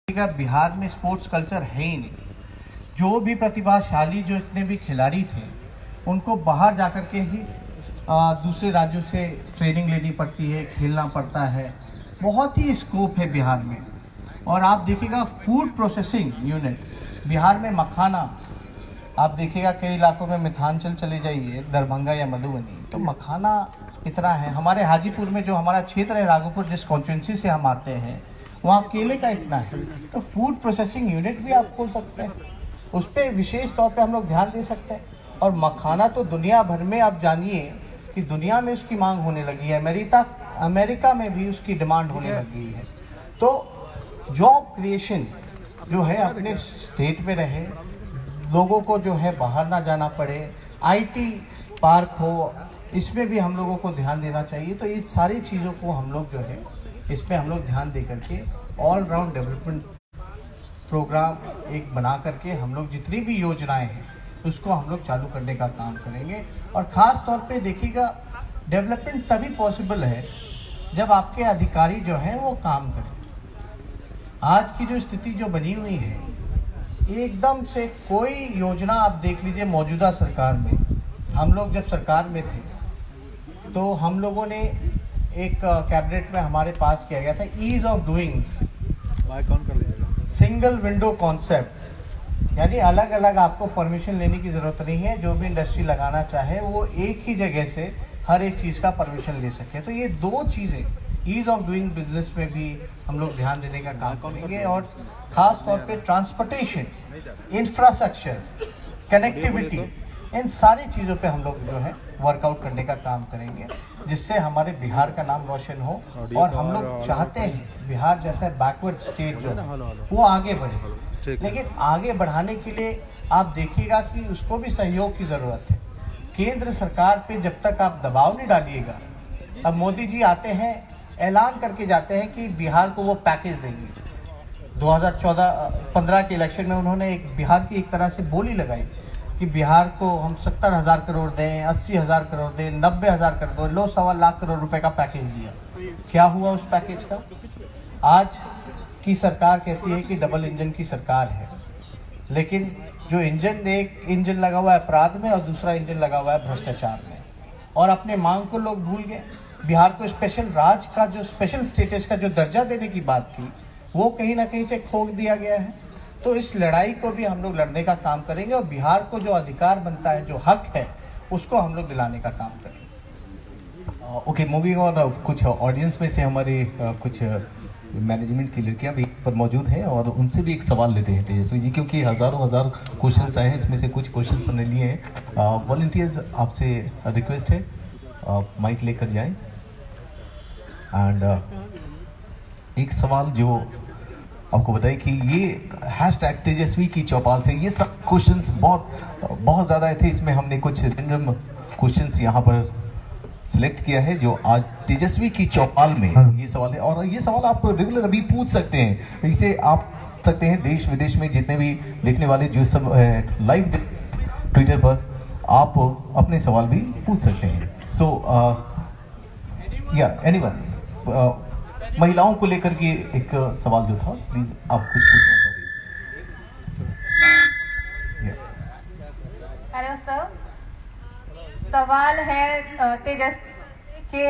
बिहार में sports culture है ही नहीं। जो भी प्रतिभाशाली जो इतने भी खिलाड़ी थे उनको बाहर जाकर के ही दूसरे राज्यों से ट्रेनिंग लेनी पड़ती है, खेलना पड़ता है। बहुत ही स्कोप है बिहार में। और आप देखिएगा फूड प्रोसेसिंग यूनिट बिहार में, मखाना आप देखिएगा कई इलाकों में, मिथिलांचल चले जाइए, दरभंगा या मधुबनी, तो मखाना इतना है। हमारे हाजीपुर में जो हमारा क्षेत्र है राघोपुर, जिस कॉन्स्टिट्यूंसी से हम आते हैं, वहाँ केले का इतना है। तो फूड प्रोसेसिंग यूनिट भी आप खोल सकते हैं, उस पर विशेष तौर पे हम लोग ध्यान दे सकते हैं। और मखाना तो दुनिया भर में आप जानिए कि दुनिया में उसकी मांग होने लगी है, अमेरिका में भी उसकी डिमांड होने लगी है। तो जॉब क्रिएशन जो है अपने स्टेट में रहे, लोगों को जो है बाहर ना जाना पड़े, आईटी पार्क हो, इसमें भी हम लोगों को ध्यान देना चाहिए। तो ये सारी चीज़ों को हम लोग जो है इस पर हम लोग ध्यान दे करके ऑल राउंड डेवलपमेंट प्रोग्राम एक बना करके हम लोग जितनी भी योजनाएं हैं उसको हम लोग चालू करने का काम करेंगे। और ख़ास तौर पे देखिएगा डेवलपमेंट तभी पॉसिबल है जब आपके अधिकारी जो हैं वो काम करें। आज की जो स्थिति जो बनी हुई है, एकदम से कोई योजना आप देख लीजिए, मौजूदा सरकार में, हम लोग जब सरकार में थे तो हम लोगों ने एक कैबिनेट में हमारे पास किया गया था ease of doing single window concept, यानी अलग अलग आपको परमिशन लेने की ज़रूरत नहीं है। जो भी इंडस्ट्री लगाना चाहे वो एक ही जगह से हर एक चीज़ का परमिशन ले सके। तो ये दो चीज़ें ईज ऑफ डूइंग बिजनेस में भी हम लोग ध्यान देने का काम करेंगे। और ख़ास तौर पे ट्रांसपोर्टेशन, इंफ्रास्ट्रक्चर, कनेक्टिविटी, इन सारी चीज़ों पे हम लोग जो है वर्कआउट करने का काम करेंगे, जिससे हमारे बिहार का नाम रोशन हो। और हम लोग चाहते हैं बिहार जैसा बैकवर्ड स्टेट जो है वो आगे बढ़े, लेकिन आगे बढ़ाने के लिए आप देखिएगा कि उसको भी सहयोग की ज़रूरत है। केंद्र सरकार पे जब तक आप दबाव नहीं डालिएगा, अब मोदी जी आते हैं, ऐलान करके जाते हैं कि बिहार को वो पैकेज देंगे। 2014-15 के इलेक्शन में उन्होंने बिहार की एक तरह से बोली लगाई कि बिहार को हम 70,000 करोड़ दें, 80,000 करोड़ दें, 90,000 करोड़ दें, लो 1.25 लाख करोड़ रुपए का पैकेज दिया। क्या हुआ उस पैकेज का? आज की सरकार कहती है कि डबल इंजन की सरकार है, लेकिन जो इंजन, एक इंजन लगा हुआ है अपराध में और दूसरा इंजन लगा हुआ है भ्रष्टाचार में। और अपने मांग को लोग भूल गए। बिहार को स्पेशल राज्य का जो स्पेशल स्टेटस का जो दर्जा देने की बात थी वो कहीं ना कहीं से खो दिया गया है। तो इस लड़ाई को भी हम लोग लड़ने का काम करेंगे और बिहार को जो अधिकार बनता है, जो हक है, उसको हम लोग दिलाने का काम करेंगे। ओके, मूविंग ऑन, कुछ ऑडियंस में से हमारे कुछ मैनेजमेंट की लड़कियां भी पर मौजूद हैं और उनसे भी एक सवाल लेते हैं तेजस्वी जी, क्योंकि हज़ारों क्वेश्चंस आए हैं, इसमें से कुछ क्वेश्चंस हमने लिए हैं। वॉलंटियर्स, आपसे रिक्वेस्ट है माइक लेकर जाएं। एंड एक सवाल जो आपको बताइए कि ये हैशटैग तेजस्वी की चौपाल से ये सब क्वेश्चंस बहुत ज़्यादा थे, इसमें हमने कुछ रैंडम क्वेश्चंस यहाँ पर सिलेक्ट किया है जो आज तेजस्वी की चौपाल में ये सवाल है। और ये सवाल आप रेगुलर अभी पूछ सकते हैं, इसे आप सकते हैं देश विदेश में जितने भी देखने वाले जो सब लाइव ट्विटर पर, आप अपने सवाल भी पूछ सकते हैं। सो या एनीवन, महिलाओं को लेकर के एक सवाल जो था, प्लीज आप कुछ पूछना चाहिए। हेलो सर, सवाल है तेजस के,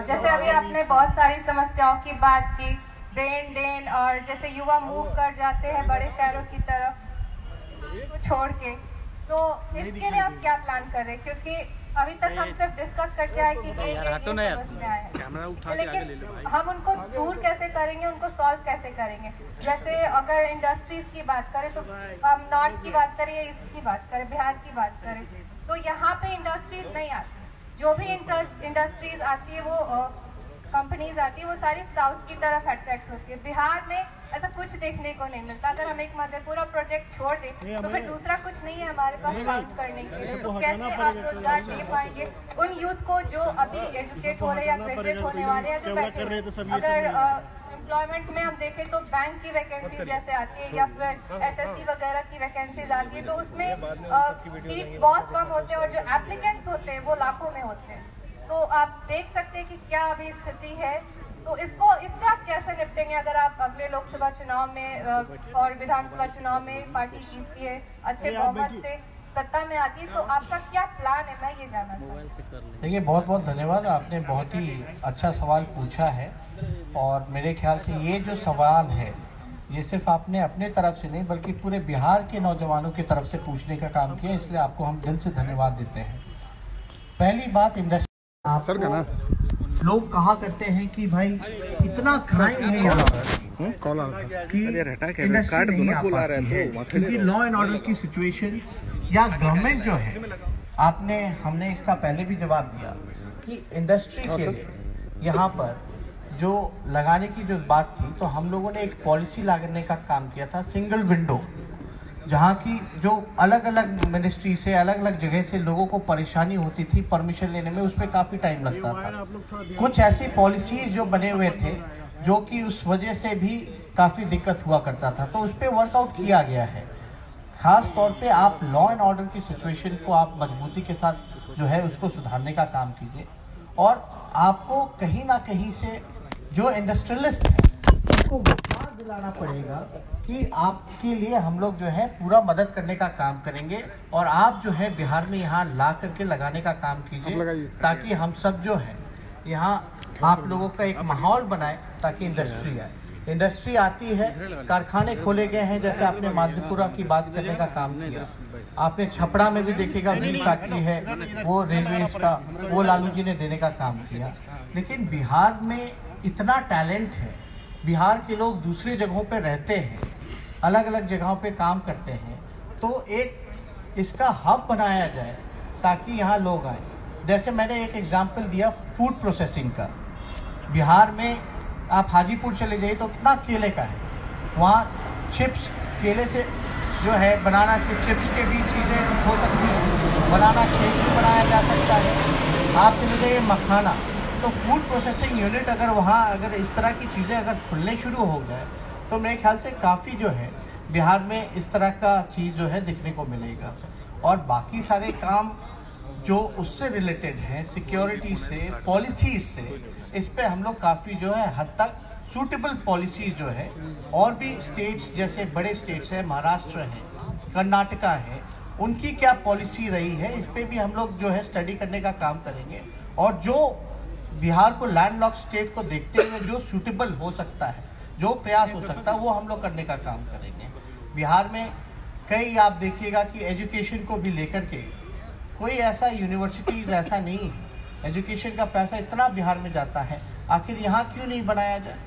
जैसे अभी आपने बहुत सारी समस्याओं की बात की, ब्रेन ड्रेन, और जैसे युवा मूव कर जाते हैं बड़े शहरों की तरफ को छोड़ के, तो इसके लिए आप क्या प्लान कर रहे हैं? क्योंकि अभी तक हम सिर्फ डिस्कस करके आए कि ये समस्याएं हैं, लेकिन हम उनको दूर कैसे करेंगे, उनको सॉल्व कैसे करेंगे? जैसे अगर इंडस्ट्रीज की बात करें तो हम नॉर्थ की बात करें या ईस्ट की बात करें, बिहार की बात करें, तो यहाँ पे इंडस्ट्रीज नहीं आती। जो भी इंडस्ट्रीज आती है, वो कंपनीज आती है, वो सारी साउथ की तरफ अट्रैक्ट होती है। बिहार में ऐसा कुछ देखने को नहीं मिलता। अगर हम एक मधेपुरा प्रोजेक्ट छोड़ दें तो फिर दूसरा कुछ नहीं है हमारे पास काम करने के लिए। तो कैसे आप रोजगार दे पाएंगे उन यूथ को जो अभी एजुकेट हो रहे हैं या ग्रेजुएट होने वाले हैं, जो बैठे? अगर एम्प्लॉयमेंट में हम देखें तो बैंक की वैकेंसी जैसे आती है या फिर एसएससी वगैरह की वैकेंसीज आती है, तो उसमें सीट्स बहुत कम होते हैं और जो एप्लीकेंट्स होते हैं वो लाखों में होते हैं। तो आप देख सकते हैं कि क्या अभी स्थिति है तो इससे आप कैसे निपटेंगे अगर आप अगले लोकसभा चुनाव में और विधानसभा चुनाव में पार्टी जीतती है, अच्छे बहुमत से सत्ता में आती है, तो आपका क्या प्लान है, मैं ये जानना चाहती हूँ। देखिए, बहुत बहुत धन्यवाद, आपने बहुत ही अच्छा सवाल पूछा है। और मेरे ख्याल से ये जो सवाल है ये सिर्फ आपने अपने तरफ से नहीं बल्कि पूरे बिहार के नौजवानों की तरफ से पूछने का काम किया, इसलिए आपको हम दिल से धन्यवाद देते हैं। पहली बात, इंडस्ट्री सर का ना, लोग कहा करते हैं कि भाई इतना क्राइम है यहाँ पर कि इंडस्ट्री नहीं आ पाती है, क्योंकि लॉ एंड ऑर्डर की सिचुएशन या गवर्नमेंट जो है, हमने इसका पहले भी जवाब दिया कि इंडस्ट्री के लिए यहाँ पर जो लगाने की जो बात थी, तो हम लोगों ने एक पॉलिसी लगाने का काम किया था, सिंगल विंडो, जहाँ की जो अलग अलग मिनिस्ट्री से अलग अलग जगह से लोगों को परेशानी होती थी परमिशन लेने में, उसमें काफ़ी टाइम लगता था। कुछ ऐसी पॉलिसीज जो बने हुए थे जो कि उस वजह से भी काफ़ी दिक्कत हुआ करता था, तो उस पर वर्कआउट किया गया है। खास तौर पे आप लॉ एंड ऑर्डर की सिचुएशन को आप मजबूती के साथ जो है उसको सुधारने का काम कीजिए। और आपको कहीं ना कहीं से जो इंडस्ट्रियलिस्ट है उनको विश्वास दिलाना पड़ेगा कि आपके लिए हम लोग जो है पूरा मदद करने का काम करेंगे, और आप जो है बिहार में यहाँ ला करके लगाने का काम कीजिए, ताकि हम सब जो है यहाँ आप लोगों का एक माहौल बनाए, ताकि इंडस्ट्री आए। इंडस्ट्री आती है, कारखाने खोले गए हैं, जैसे आपने माधेपुरा की बात करने का काम किया, आपने छपरा में भी देखेगा व्हील फैक्ट्री है, वो रेलवे का वो लालू जी ने देने का काम किया। लेकिन बिहार में इतना टैलेंट है, बिहार के लोग दूसरी जगहों पे रहते हैं, अलग अलग जगहों पे काम करते हैं, तो एक इसका हब बनाया जाए ताकि यहाँ लोग आए। जैसे मैंने एक एग्जांपल दिया फूड प्रोसेसिंग का, बिहार में आप हाजीपुर चले जाइए तो कितना केले का है, वहाँ चिप्स केले से जो है, बनाना से चिप्स के भी चीज़ें हो सकती हैं, बनाना शेक भी बनाया जा सकता है। आप चले जाइए मखाना, तो फूड प्रोसेसिंग यूनिट अगर इस तरह की चीज़ें अगर खुलने शुरू हो गए तो मेरे ख्याल से काफ़ी जो है बिहार में इस तरह का चीज़ जो है दिखने को मिलेगा। और बाकी सारे काम जो उससे रिलेटेड हैं, सिक्योरिटी से, पॉलिसीज से, इस पे हम लोग काफ़ी जो है हद तक सूटेबल पॉलिसीज जो है, और भी स्टेट्स जैसे बड़े स्टेट्स हैं, महाराष्ट्र है, कर्नाटका है, उनकी क्या पॉलिसी रही है, इस पे भी हम लोग जो है स्टडी करने का काम करेंगे। और जो बिहार को लैंडलॉक स्टेट को देखते हुए जो सूटेबल हो सकता है, जो प्रयास हो सकता है, वो हम लोग करने का काम करेंगे। बिहार में कई आप देखिएगा कि एजुकेशन को भी लेकर के कोई ऐसा यूनिवर्सिटीज़ ऐसा नहीं है, एजुकेशन का पैसा इतना बिहार में जाता है, आखिर यहाँ क्यों नहीं बनाया जाए।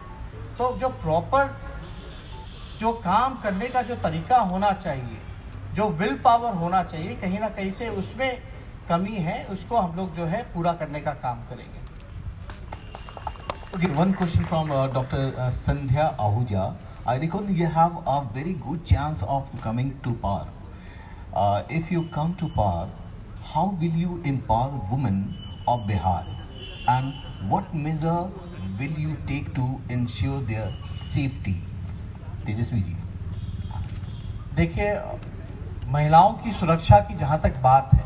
तो जो प्रॉपर जो काम करने का जो तरीका होना चाहिए, जो विल पावर होना चाहिए, कहीं ना कहीं से उसमें कमी है, उसको हम लोग जो है पूरा करने का काम करेंगे। Okay, one question from Dr. Sandhya Ahuja. I reckon you have a very good chance of coming to power. If you come to power, how will you empower women of Bihar, and what measure will you take to ensure their safety? Tejashwi ji, देखिए, महिलाओं की सुरक्षा की जहाँ तक बात है,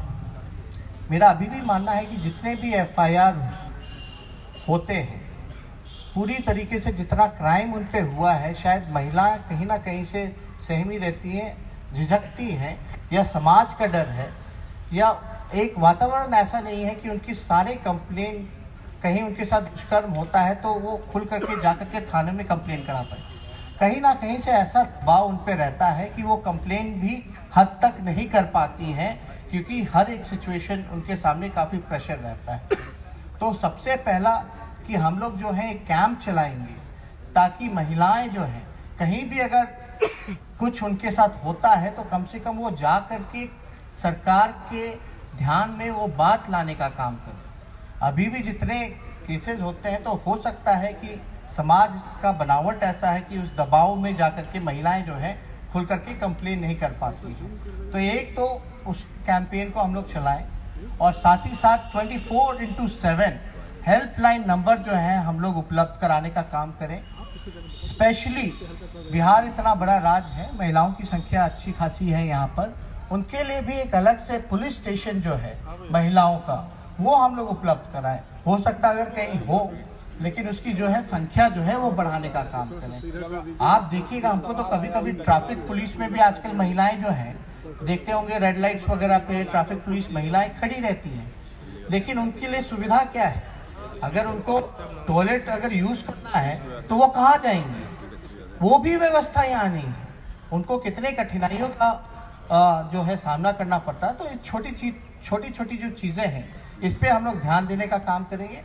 मेरा अभी भी मानना है कि जितने भी FIR होते हैं, पूरी तरीके से जितना क्राइम उन पे हुआ है, शायद महिलाएं कहीं ना कहीं से सहमी रहती हैं, झिझकती हैं, या समाज का डर है, या एक वातावरण ऐसा नहीं है कि उनकी सारे कंप्लेन, कहीं उनके साथ दुष्कर्म होता है तो वो खुल करके जा करके थाने में कंप्लेन करा पाए। कहीं ना कहीं से ऐसा दबाव उन पे रहता है कि वो कंप्लेन भी हद तक नहीं कर पाती हैं, क्योंकि हर एक सिचुएशन उनके सामने काफ़ी प्रेशर रहता है। तो सबसे पहला कि हम लोग जो है कैंप चलाएंगे, ताकि महिलाएं जो हैं कहीं भी अगर कुछ उनके साथ होता है तो कम से कम वो जा करके सरकार के ध्यान में वो बात लाने का काम करें। अभी भी जितने केसेस होते हैं तो हो सकता है कि समाज का बनावट ऐसा है कि उस दबाव में जा करके महिलाएं जो हैं खुल करके कंप्लेन नहीं कर पाती हैं। तो एक तो उस कैंपेन को हम लोग चलाएं, और साथ ही साथ 24/7 हेल्पलाइन नंबर जो है हम लोग उपलब्ध कराने का काम करें। स्पेशली बिहार इतना बड़ा राज्य है, महिलाओं की संख्या अच्छी खासी है यहाँ पर, उनके लिए भी एक अलग से पुलिस स्टेशन जो है महिलाओं का, वो हम लोग उपलब्ध कराएं। हो सकता है अगर कहीं हो लेकिन उसकी जो है संख्या जो है वो बढ़ाने का काम करें। आप देखिएगा, हमको तो कभी कभी ट्रैफिक पुलिस में भी आजकल महिलाएं जो हैं, देखते होंगे रेड लाइट्स वगैरह पे ट्रैफिक पुलिस महिलाएं खड़ी रहती हैं, लेकिन उनके लिए सुविधा क्या है? अगर उनको टॉयलेट अगर यूज करना है तो वो कहाँ जाएंगे? वो भी व्यवस्था यहाँ नहीं है। उनको कितने कठिनाइयों का जो है सामना करना पड़ता है। तो छोटी छोटी जो चीजें हैं, इस पे हम लोग ध्यान देने का काम करेंगे।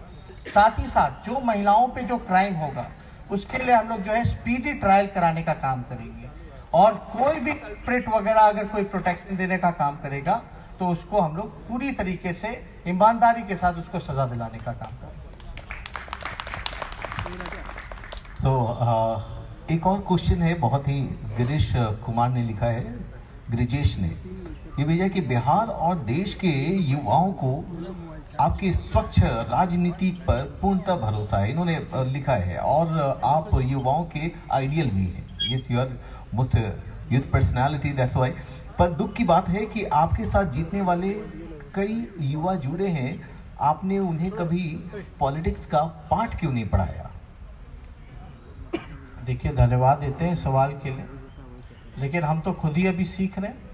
साथ ही साथ जो महिलाओं पे जो क्राइम होगा, उसके लिए हम लोग जो है स्पीडी ट्रायल कराने का काम करेंगे, और कोई भी कल्प्रिट वगैरह अगर कोई प्रोटेक्शन देने का काम करेगा तो उसको हम लोग पूरी तरीके से ईमानदारी के साथ उसको सजा दिलाने का काम करेंगे। एक और क्वेश्चन है, बहुत ही गिरीश कुमार ने लिखा है, गिरिजेश ने ये भेजा कि बिहार और देश के युवाओं को आपकी स्वच्छ राजनीति पर पूर्णतः भरोसा है, इन्होंने लिखा है, और आप युवाओं के आइडियल भी हैं। Yes, you are most youth personality, that's why. पर दुख की बात है कि आपके साथ जीतने वाले कई युवा जुड़े हैं, आपने उन्हें कभी पॉलिटिक्स का पाठ क्यों नहीं पढ़ाया? देखिए, धन्यवाद देते हैं सवाल के लिए, लेकिन हम तो खुद ही अभी सीख रहे हैं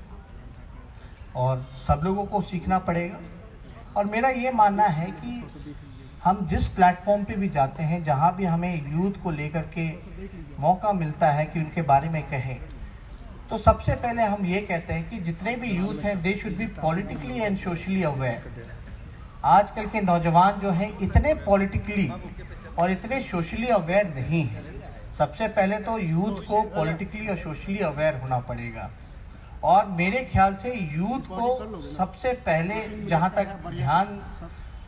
और सब लोगों को सीखना पड़ेगा। और मेरा ये मानना है कि हम जिस प्लेटफॉर्म पे भी जाते हैं, जहाँ भी हमें यूथ को लेकर के मौका मिलता है कि उनके बारे में कहें, तो सबसे पहले हम ये कहते हैं कि जितने भी यूथ हैं, they should be politically and socially aware. आजकल के नौजवान जो हैं इतने पॉलिटिकली और इतने सोशली अवेयर नहीं हैं। सबसे पहले तो यूथ को पॉलिटिकली और सोशली अवेयर होना पड़ेगा, और मेरे ख्याल से यूथ को सबसे पहले जहां तक ध्यान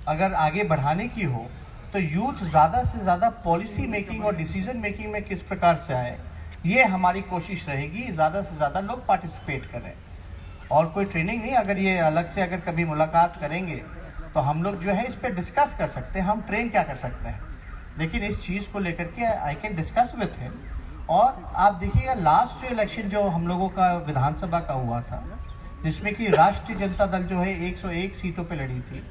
अगर आगे बढ़ाने की हो, तो यूथ ज़्यादा से ज़्यादा पॉलिसी मेकिंग और डिसीजन मेकिंग में किस प्रकार से आए, ये हमारी कोशिश रहेगी। ज़्यादा से ज़्यादा लोग पार्टिसिपेट करें, और कोई ट्रेनिंग नहीं, अगर ये अलग से अगर कभी मुलाकात करेंगे तो हम लोग जो है इस पर डिस्कस कर सकते हैं, हम ट्रेन क्या कर सकते हैं, लेकिन इस चीज़ को लेकर के I can discuss with him. और आप देखिएगा, लास्ट जो इलेक्शन जो हम लोगों का विधानसभा का हुआ था, जिसमें कि राष्ट्रीय जनता दल जो है 101 सीटों पे लड़ी थी,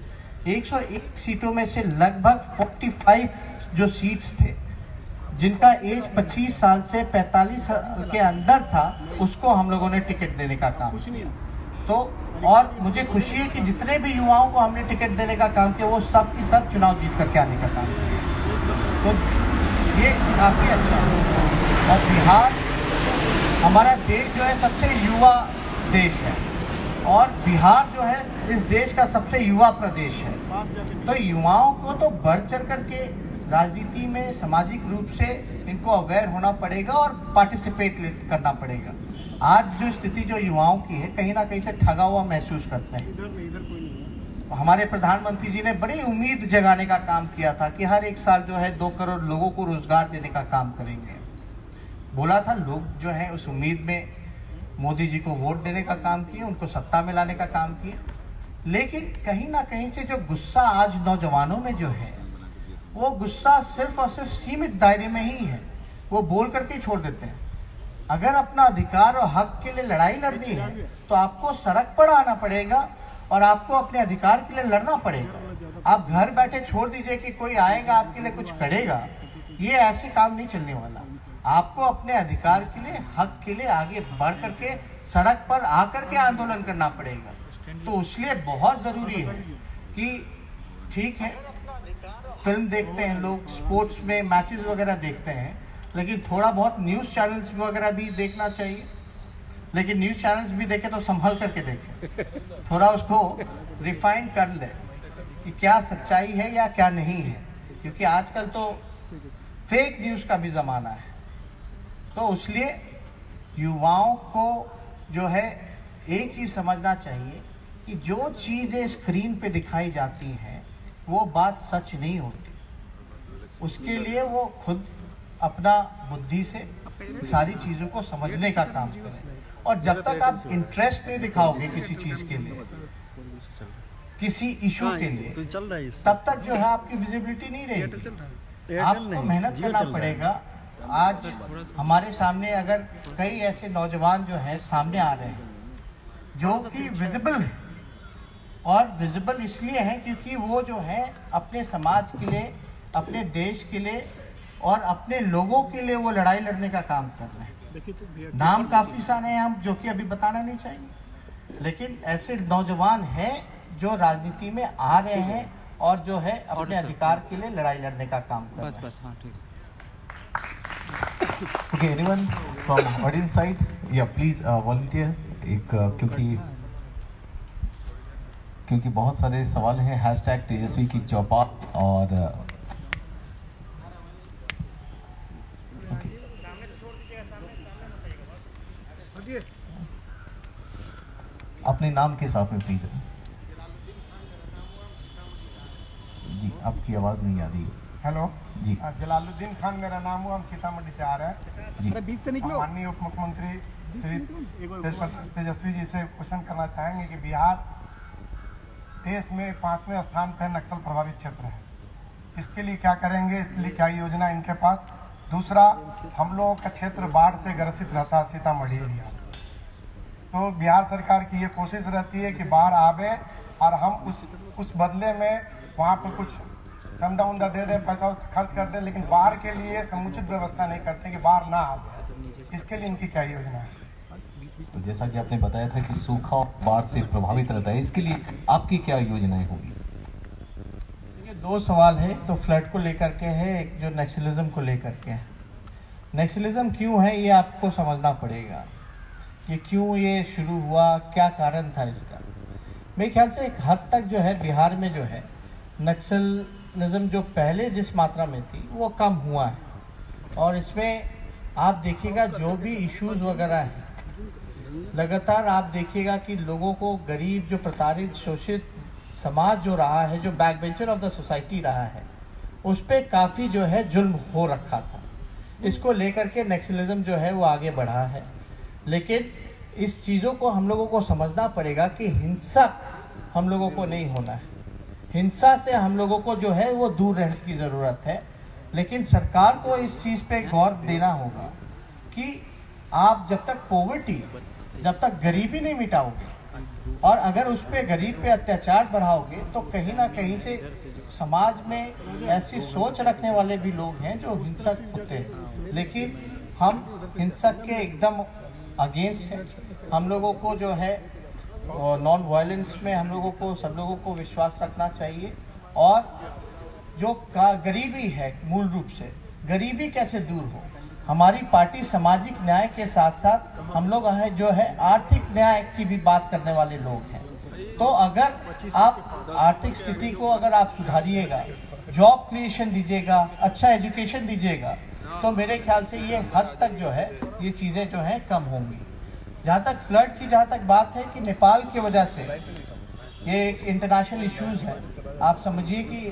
101 सीटों में से लगभग 45 जो सीट्स थे, जिनका एज 25 साल से 45 के अंदर था, उसको हम लोगों ने टिकट देने का काम किया। तो और मुझे खुशी है कि जितने भी युवाओं को हमने टिकट देने का काम किया, वो सब की सब चुनाव जीत करके आने का काम किया। तो ये काफ़ी अच्छा है। और बिहार हमारा देश जो है सबसे युवा देश है, और बिहार जो है इस देश का सबसे युवा प्रदेश है। तो युवाओं को तो बढ़ चढ़ करके राजनीति में सामाजिक रूप से इनको अवेयर होना पड़ेगा और पार्टिसिपेट करना पड़ेगा। आज जो स्थिति जो युवाओं की है, कहीं ना कहीं से ठगा हुआ महसूस करते हैं। हमारे प्रधानमंत्री जी ने बड़ी उम्मीद जगाने का काम किया था कि हर एक साल जो है 2 करोड़ लोगों को रोजगार देने का काम करेंगे। बोला था, लोग जो है उस उम्मीद में मोदी जी को वोट देने का काम किए, उनको सत्ता में लाने का काम किए। लेकिन कहीं ना कहीं से जो गुस्सा आज नौजवानों में जो है, वो गुस्सा सिर्फ और सिर्फ सीमित दायरे में ही है, वो बोल करके छोड़ देते हैं। अगर अपना अधिकार और हक के लिए लड़ाई लड़नी है तो आपको सड़क पर आना पड़ेगा और आपको अपने अधिकार के लिए लड़ना पड़ेगा। आप घर बैठे छोड़ दीजिए कि कोई आएगा आपके लिए कुछ करेगा, ये ऐसे काम नहीं चलने वाला। आपको अपने अधिकार के लिए, हक के लिए आगे बढ़ करके सड़क पर आकर के आंदोलन करना पड़ेगा। तो इसलिए बहुत ज़रूरी है कि ठीक है, फिल्म देखते हैं लोग, स्पोर्ट्स में मैचेस वगैरह देखते हैं, लेकिन थोड़ा बहुत न्यूज़ चैनल्स वगैरह भी देखना चाहिए। लेकिन न्यूज़ चैनल्स भी देखें तो संभल करके देखें, थोड़ा उसको रिफाइन कर ले कि क्या सच्चाई है या क्या नहीं है, क्योंकि आजकल तो फेक न्यूज़ का भी ज़माना है। तो इसलिए युवाओं को जो है एक चीज़ समझना चाहिए कि जो चीज़ें स्क्रीन पे दिखाई जाती हैं वो बात सच नहीं होती। उसके लिए वो खुद अपना बुद्धि से सारी चीज़ों को समझने का काम करें। और जब तक आप इंटरेस्ट नहीं दिखाओगे किसी चीज़ के लिए, किसी इशू के लिए, तब तक जो है आपकी विजिबिलिटी नहीं रहेगी। आपको मेहनत करना पड़ेगा। आज हमारे सामने अगर कई ऐसे नौजवान जो हैं सामने आ रहे हैं जो कि विजिबल है, और विजिबल इसलिए हैं क्योंकि वो जो है अपने समाज के लिए अपने देश के लिए और अपने लोगों के लिए वो लड़ाई लड़ने का काम कर रहे हैं। नाम काफ़ी सारे हैं हम जो कि अभी बताना नहीं चाहिए, लेकिन ऐसे नौजवान हैं जो राजनीति में आ रहे हैं और जो है अपने अधिकार के लिए लड़ाई लड़ने का काम कर रहे हैं। बस हाँ ठीक है। Okay, anyone from audience side? Yeah, please volunteer. एक क्योंकि बहुत सारे सवाल हैं हैशटैग तेजस्वी की चौपाल और अपने नाम के साथ में प्लीज। जी आपकी आवाज़ नहीं आ रही। हेलो जी जलालुद्दीन खान मेरा नाम हुआ, हम सीतामढ़ी से आ रहे हैं। जी बीच से निकलो। माननीय उप मुख्यमंत्री श्री तेजस्वी जी से क्वेश्चन करना चाहेंगे कि बिहार देश में 5वें स्थान पर नक्सल प्रभावित क्षेत्र है, इसके लिए क्या करेंगे, इसके लिए क्या योजना इनके पास। दूसरा, हम लोगों का क्षेत्र बाढ़ से ग्रसित रहता है सीतामढ़ी एरिया, तो बिहार सरकार की ये कोशिश रहती है कि बाढ़ आवे और हम उस बदले में वहाँ पर कुछ चंदा उंदा दे दें, पैसा वैसा खर्च कर दें, लेकिन बाढ़ के लिए समुचित व्यवस्था नहीं करते कि बाढ़ ना आवे। इसके लिए इनकी क्या योजना है? तो जैसा कि आपने बताया था कि सूखा और बाढ़ से प्रभावित रहता है, इसके लिए आपकी क्या योजनाएं होगी? देखिए, दो सवाल है, तो फ्लड को लेकर के है, एक जो नक्सलिज्म को लेकर के है। नक्सलिज्म क्यों है ये आपको समझना पड़ेगा, ये क्यों ये शुरू हुआ, क्या कारण था इसका। मेरे ख्याल से एक हद तक जो है बिहार में जो है नक्सलिज्म जो पहले जिस मात्रा में थी वो कम हुआ है, और इसमें आप देखिएगा जो भी इश्यूज वगैरह हैं लगातार आप देखिएगा कि लोगों को, गरीब जो प्रताड़ित शोषित समाज जो रहा है, जो back bencher of the society रहा है, उस पर काफ़ी जो है जुल्म हो रखा था। इसको लेकर के नक्सलिज्म जो है वो आगे बढ़ा है, लेकिन इस चीज़ों को हम लोगों को समझना पड़ेगा कि हिंसक हम लोगों को नहीं होना है। हिंसा से हम लोगों को जो है वो दूर रहने की ज़रूरत है, लेकिन सरकार को इस चीज़ पे गौर देना होगा कि आप जब तक पॉवर्टी, जब तक गरीबी नहीं मिटाओगे और अगर उस पे गरीब पे अत्याचार बढ़ाओगे तो कहीं ना कहीं से समाज में ऐसी सोच रखने वाले भी लोग हैं जो हिंसक होते हैं। लेकिन हम हिंसक के एकदम अगेंस्ट हैं। हम लोगों को जो है नॉन वायलेंस में हम लोगों को, सब लोगों को विश्वास रखना चाहिए। और जो गरीबी है, मूल रूप से गरीबी कैसे दूर हो, हमारी पार्टी सामाजिक न्याय के साथ साथ हम लोग जो है आर्थिक न्याय की भी बात करने वाले लोग हैं। तो अगर आप आर्थिक स्थिति को अगर आप सुधारिएगा, जॉब क्रिएशन दीजिएगा, अच्छा एजुकेशन दीजिएगा, तो मेरे ख्याल से ये हद तक जो है ये चीज़ें जो हैं कम होंगी। जहाँ तक फ्लड की जहाँ तक बात है कि नेपाल की वजह से ये एक इंटरनेशनल इश्यूज़ है। आप समझिए कि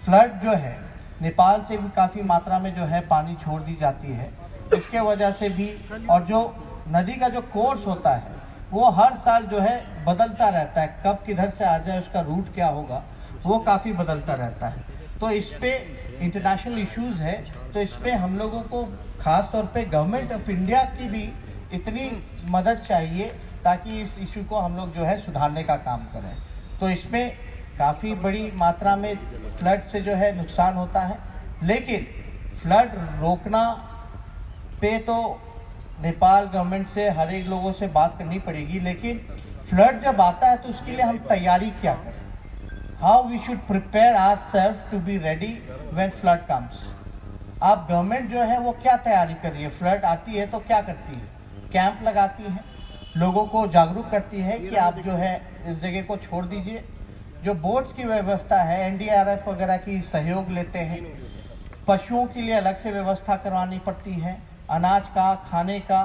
फ्लड जो है नेपाल से भी काफ़ी मात्रा में जो है पानी छोड़ दी जाती है, इसके वजह से भी, और जो नदी का जो कोर्स होता है वो हर साल जो है बदलता रहता है, कब किधर से आ जाए उसका रूट क्या होगा वो काफ़ी बदलता रहता है। तो इस पे इंटरनेशनल इश्यूज़ है, तो इस पे हम लोगों को ख़ास तौर पे गवर्नमेंट ऑफ इंडिया की भी इतनी मदद चाहिए ताकि इस इशू को हम लोग जो है सुधारने का काम करें। तो इसमें काफ़ी बड़ी मात्रा में फ्लड से जो है नुकसान होता है, लेकिन फ्लड रोकना पे तो नेपाल गवर्नमेंट से हर एक लोगों से बात करनी पड़ेगी। लेकिन फ्लड जब आता है तो उसके लिए हम तैयारी क्या करें, how we should prepare ourselves to be ready when flood comes. आप गवर्नमेंट जो है वो क्या तैयारी कर रही है, फ्लड आती है तो क्या करती है, कैंप लगाती है, लोगों को जागरूक करती है कि आप जो है इस जगह को छोड़ दीजिए। जो बोट्स की व्यवस्था है, एनडीआरएफ वगैरह की सहयोग लेते हैं। पशुओं के लिए अलग से व्यवस्था करवानी पड़ती है, अनाज का, खाने का,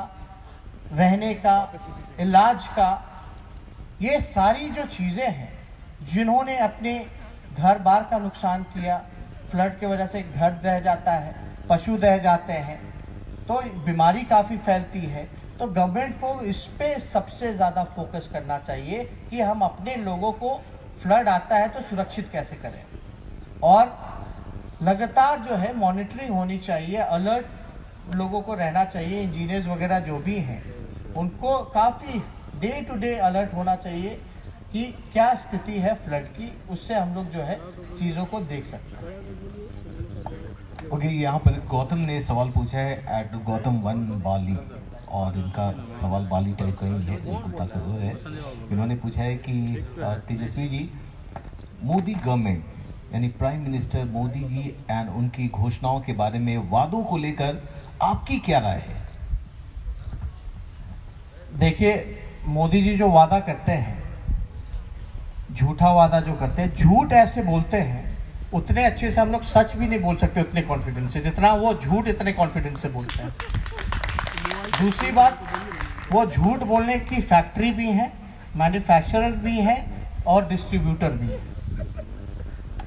रहने का, इलाज का। ये सारी जो चीज़ें हैं, जिन्होंने अपने घर बार का नुकसान किया, फ्लड की वजह से घर रह जाता है, पशु रह जाते हैं, तो बीमारी काफ़ी फैलती है। तो गवर्नमेंट को इस पे सबसे ज़्यादा फोकस करना चाहिए कि हम अपने लोगों को, फ्लड आता है तो सुरक्षित कैसे करें, और लगातार जो है मॉनिटरिंग होनी चाहिए, अलर्ट लोगों को रहना चाहिए। इंजीनियर्स वगैरह जो भी हैं उनको काफ़ी डे टू डे अलर्ट होना चाहिए कि क्या स्थिति है फ्लड की, उससे हम लोग जो है चीज़ों को देख सकते हैं। ओके, यहाँ पर गौतम ने सवाल पूछा है एट गौतम वन बाली, और इनका सवाल बाली टाइप का ही है, बिल्कुल ताकतवर है। इन्होंने पूछा है कि तेजस्वी जी, मोदी गवर्नमेंट यानी prime minister Modi ji and उनकी घोषणाओं के बारे में वादों को लेकर आपकी क्या राय है? देखिए, मोदी जी जो वादा करते हैं, झूठा वादा जो करते हैं, झूठ ऐसे बोलते हैं, उतने अच्छे से हम लोग सच भी नहीं बोल सकते उतने कॉन्फिडेंस से जितना वो झूठ इतने कॉन्फिडेंस से बोलते हैं। दूसरी बात, वो झूठ बोलने की फैक्ट्री भी है, मैन्युफैक्चरर भी है और डिस्ट्रीब्यूटर भी है।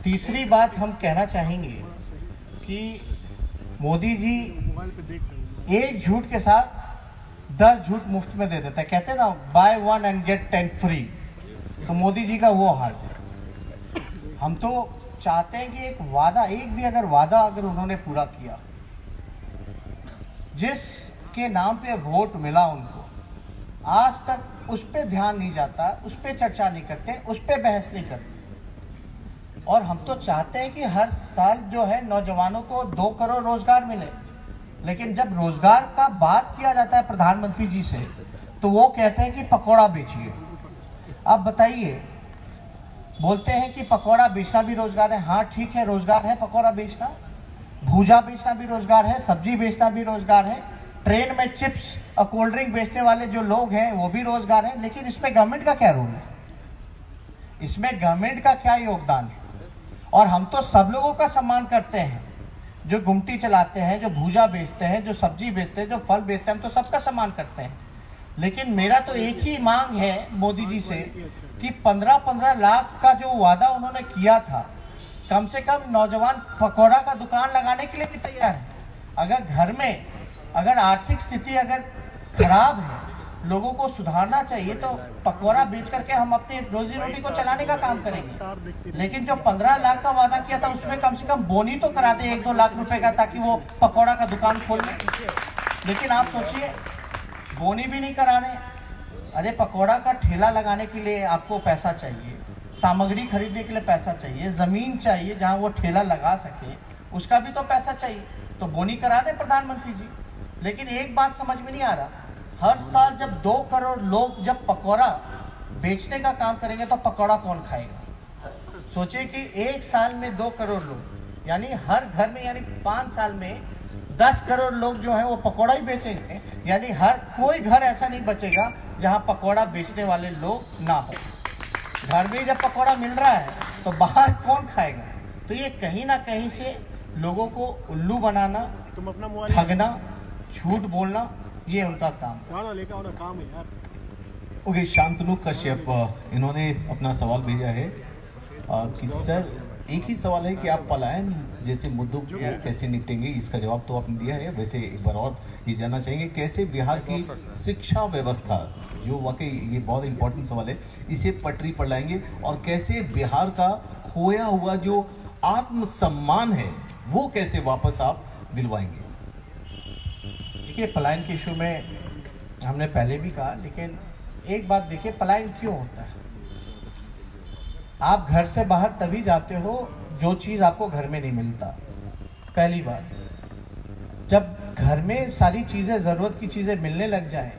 तीसरी बात हम कहना चाहेंगे कि मोदी जी एक झूठ के साथ 10 झूठ मुफ्त में दे देते हैं। कहते हैं ना, बाय 1 एंड गेट 10 फ्री। तो मोदी जी का वो हाल है। हम तो चाहते हैं कि एक वादा, एक भी अगर वादा अगर उन्होंने पूरा किया, जिसके नाम पे वोट मिला उनको, आज तक उस पर ध्यान नहीं जाता, उस पर चर्चा नहीं करते, उस पर बहस नहीं करते। और हम तो चाहते हैं कि हर साल जो है नौजवानों को 2 करोड़ रोजगार मिले, लेकिन जब रोजगार का बात किया जाता है प्रधानमंत्री जी से, तो वो कहते हैं कि पकौड़ा बेचिए। अब बताइए, बोलते हैं कि पकौड़ा बेचना भी रोजगार है। हाँ ठीक है, रोजगार है पकौड़ा बेचना, भूजा बेचना भी रोजगार है, सब्जी बेचना भी रोजगार है, ट्रेन में चिप्स और कोल्ड ड्रिंक बेचने वाले जो लोग हैं वो भी रोजगार है। लेकिन इसमें गवर्नमेंट का क्या रोल है, इसमें गवर्नमेंट का क्या योगदान है? और हम तो सब लोगों का सम्मान करते हैं, जो गुमटी चलाते हैं, जो भूजा बेचते हैं, जो सब्जी बेचते हैं, जो फल बेचते हैं, हम तो सबका सम्मान करते हैं। लेकिन मेरा तो एक ही मांग है मोदी जी से कि 15-15 लाख का जो वादा उन्होंने किया था, कम से कम नौजवान पकौड़ा का दुकान लगाने के लिए भी तैयार है। अगर घर में अगर आर्थिक स्थिति अगर खराब है, लोगों को सुधारना चाहिए, तो पकौड़ा बेच करके हम अपनी रोजी रोटी को चलाने का काम करेंगे। लेकिन जो 15 लाख का वादा किया था, उसमें कम से कम बोनी तो करा दे 1-2 लाख रुपए का, ताकि वो पकौड़ा का दुकान खोल ले। लेकिन आप सोचिए, बोनी भी नहीं करा रहे। अरे पकौड़ा का ठेला लगाने के लिए आपको पैसा चाहिए, सामग्री खरीदने के लिए पैसा चाहिए, ज़मीन चाहिए जहां वो ठेला लगा सके, उसका भी तो पैसा चाहिए। तो बोनी करा दे प्रधानमंत्री जी। लेकिन एक बात समझ में नहीं आ रहा, हर साल जब 2 करोड़ लोग जब पकौड़ा बेचने का काम करेंगे, तो पकौड़ा कौन खाएगा? सोचिए कि एक साल में 2 करोड़ लोग, यानी हर घर में, यानी 5 साल में 10 करोड़ लोग जो है वो पकौड़ा ही बेचेंगे। यानी हर कोई घर ऐसा नहीं बचेगा जहां पकौड़ा बेचने वाले लोग ना हो। घर में जब पकौड़ा मिल रहा है तो बाहर कौन खाएगा? तो ये कहीं ना कहीं से लोगों को उल्लू बनाना, ठगना, झूठ बोलना, ये उनका काम है। ओके, शांतनु कश्यप, इन्होंने अपना सवाल भेजा है कि सर, एक ही सवाल है कि आप पलायन जैसे मुद्दों को कैसे निपटेंगे। इसका जवाब तो आपने दिया है, वैसे एक बार और ये जानना चाहेंगे कैसे बिहार की शिक्षा व्यवस्था, जो वाकई ये बहुत इंपॉर्टेंट सवाल है, इसे पटरी पर लाएंगे, और कैसे बिहार का खोया हुआ जो आत्मसम्मान है वो कैसे वापस आप दिलवाएंगे? देखिए, पलायन के इशू में हमने पहले भी कहा, लेकिन एक बात देखिए, पलायन क्यों होता है? आप घर से बाहर तभी जाते हो जो चीज़ आपको घर में नहीं मिलता। पहली बात, जब घर में सारी चीज़ें, ज़रूरत की चीज़ें मिलने लग जाएं,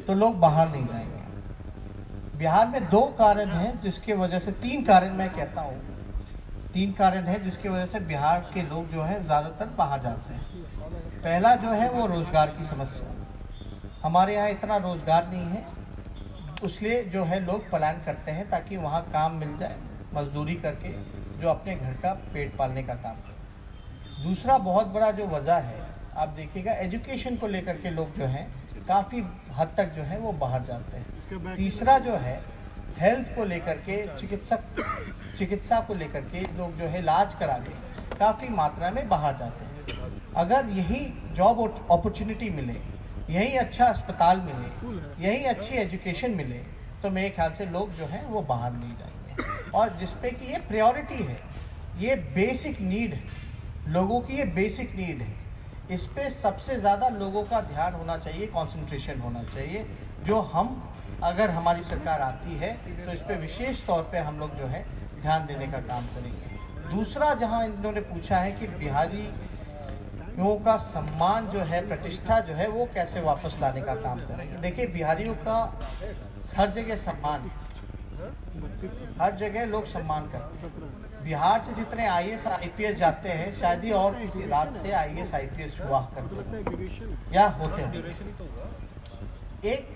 तो लोग बाहर नहीं जाएंगे। बिहार में 2 कारण हैं जिसके वजह से, 3 कारण मैं कहता हूँ, 3 कारण हैं जिसकी वजह से बिहार के लोग जो है ज़्यादातर बाहर जाते हैं। पहला जो है वो रोज़गार की समस्या। हमारे यहाँ इतना रोज़गार नहीं है, इसलिए जो है लोग पलायन करते हैं ताकि वहाँ काम मिल जाए, मजदूरी करके जो अपने घर का पेट पालने का काम करे। दूसरा बहुत बड़ा जो वजह है, आप देखिएगा, एजुकेशन को लेकर के लोग जो हैं काफ़ी हद तक जो है वो बाहर जाते हैं। तीसरा जो है हेल्थ को लेकर के, चिकित्सा को लेकर के लोग जो है इलाज करा के काफ़ी मात्रा में बाहर जाते हैं। अगर यही जॉब अपॉर्चुनिटी मिले, यही अच्छा अस्पताल मिले, यही अच्छी एजुकेशन मिले, तो मेरे ख्याल से लोग जो हैं वो बाहर नहीं जाएंगे। और जिसपे कि ये प्रायोरिटी है, ये बेसिक नीड है, लोगों की ये बेसिक नीड है, इस पे सबसे ज़्यादा लोगों का ध्यान होना चाहिए, कंसंट्रेशन होना चाहिए। जो हम, अगर हमारी सरकार आती है तो इस पे विशेष तौर पे हम लोग जो है ध्यान देने का काम करेंगे। दूसरा, जहां इन्होंने पूछा है कि लोगों का सम्मान जो है, प्रतिष्ठा जो है, वो कैसे वापस लाने का काम करेंगे। देखिए, बिहारियों का हर जगह सम्मान, हर जगह लोग सम्मान करते हैं। बिहार से जितने IAS IPS जाते हैं, शायद ही और किसी राज्य से IAS IPS हुआ करते हैं या होते हैं। एक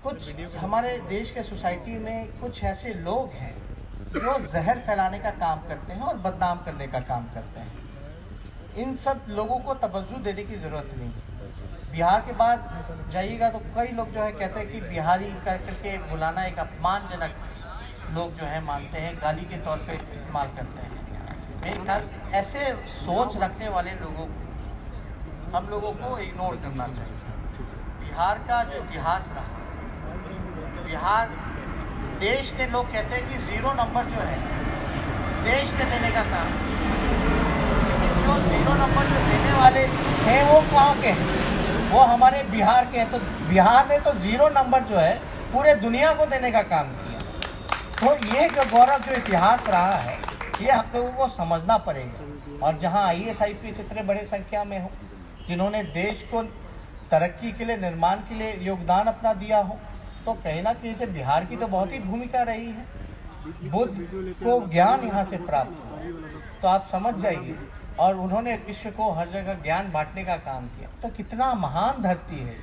कुछ हमारे देश के सोसाइटी में कुछ ऐसे लोग हैं जो जहर फैलाने का काम करते हैं और बदनाम करने का काम करते हैं। इन सब लोगों को तवज्जो देने की ज़रूरत नहीं है। बिहार के बाद जाइएगा तो कई लोग जो है कहते हैं कि बिहारी करके बुलाना एक अपमानजनक लोग जो है मानते हैं, गाली के तौर पे इस्तेमाल करते हैं। मेरे ख्याल ऐसे सोच रखने वाले लोगों को हम लोगों को इग्नोर करना चाहिए। बिहार का जो इतिहास रहा, बिहार देश ने, लोग कहते हैं कि 0 नंबर जो है देश ने देने का काम, लेकिन जो 0 नंबर जो देने वाले हैं वो कहाँ के हैं? वो हमारे बिहार के हैं। तो बिहार ने तो 0 नंबर जो है पूरे दुनिया को देने का काम किया। तो ये जो गौरव जो इतिहास रहा है, ये हम लोगों को समझना पड़ेगा। और जहाँ IAS IPS इतने बड़े संख्या में हो, जिन्होंने देश को तरक्की के लिए, निर्माण के लिए योगदान अपना दिया हो, तो कहीं ना कहीं से बिहार की तो बहुत ही भूमिका रही है। बुद्ध को ज्ञान यहाँ से प्राप्त हुआ, तो आप समझ जाइए। और उन्होंने विश्व को हर जगह ज्ञान बांटने का काम किया। तो कितना महान धरती है।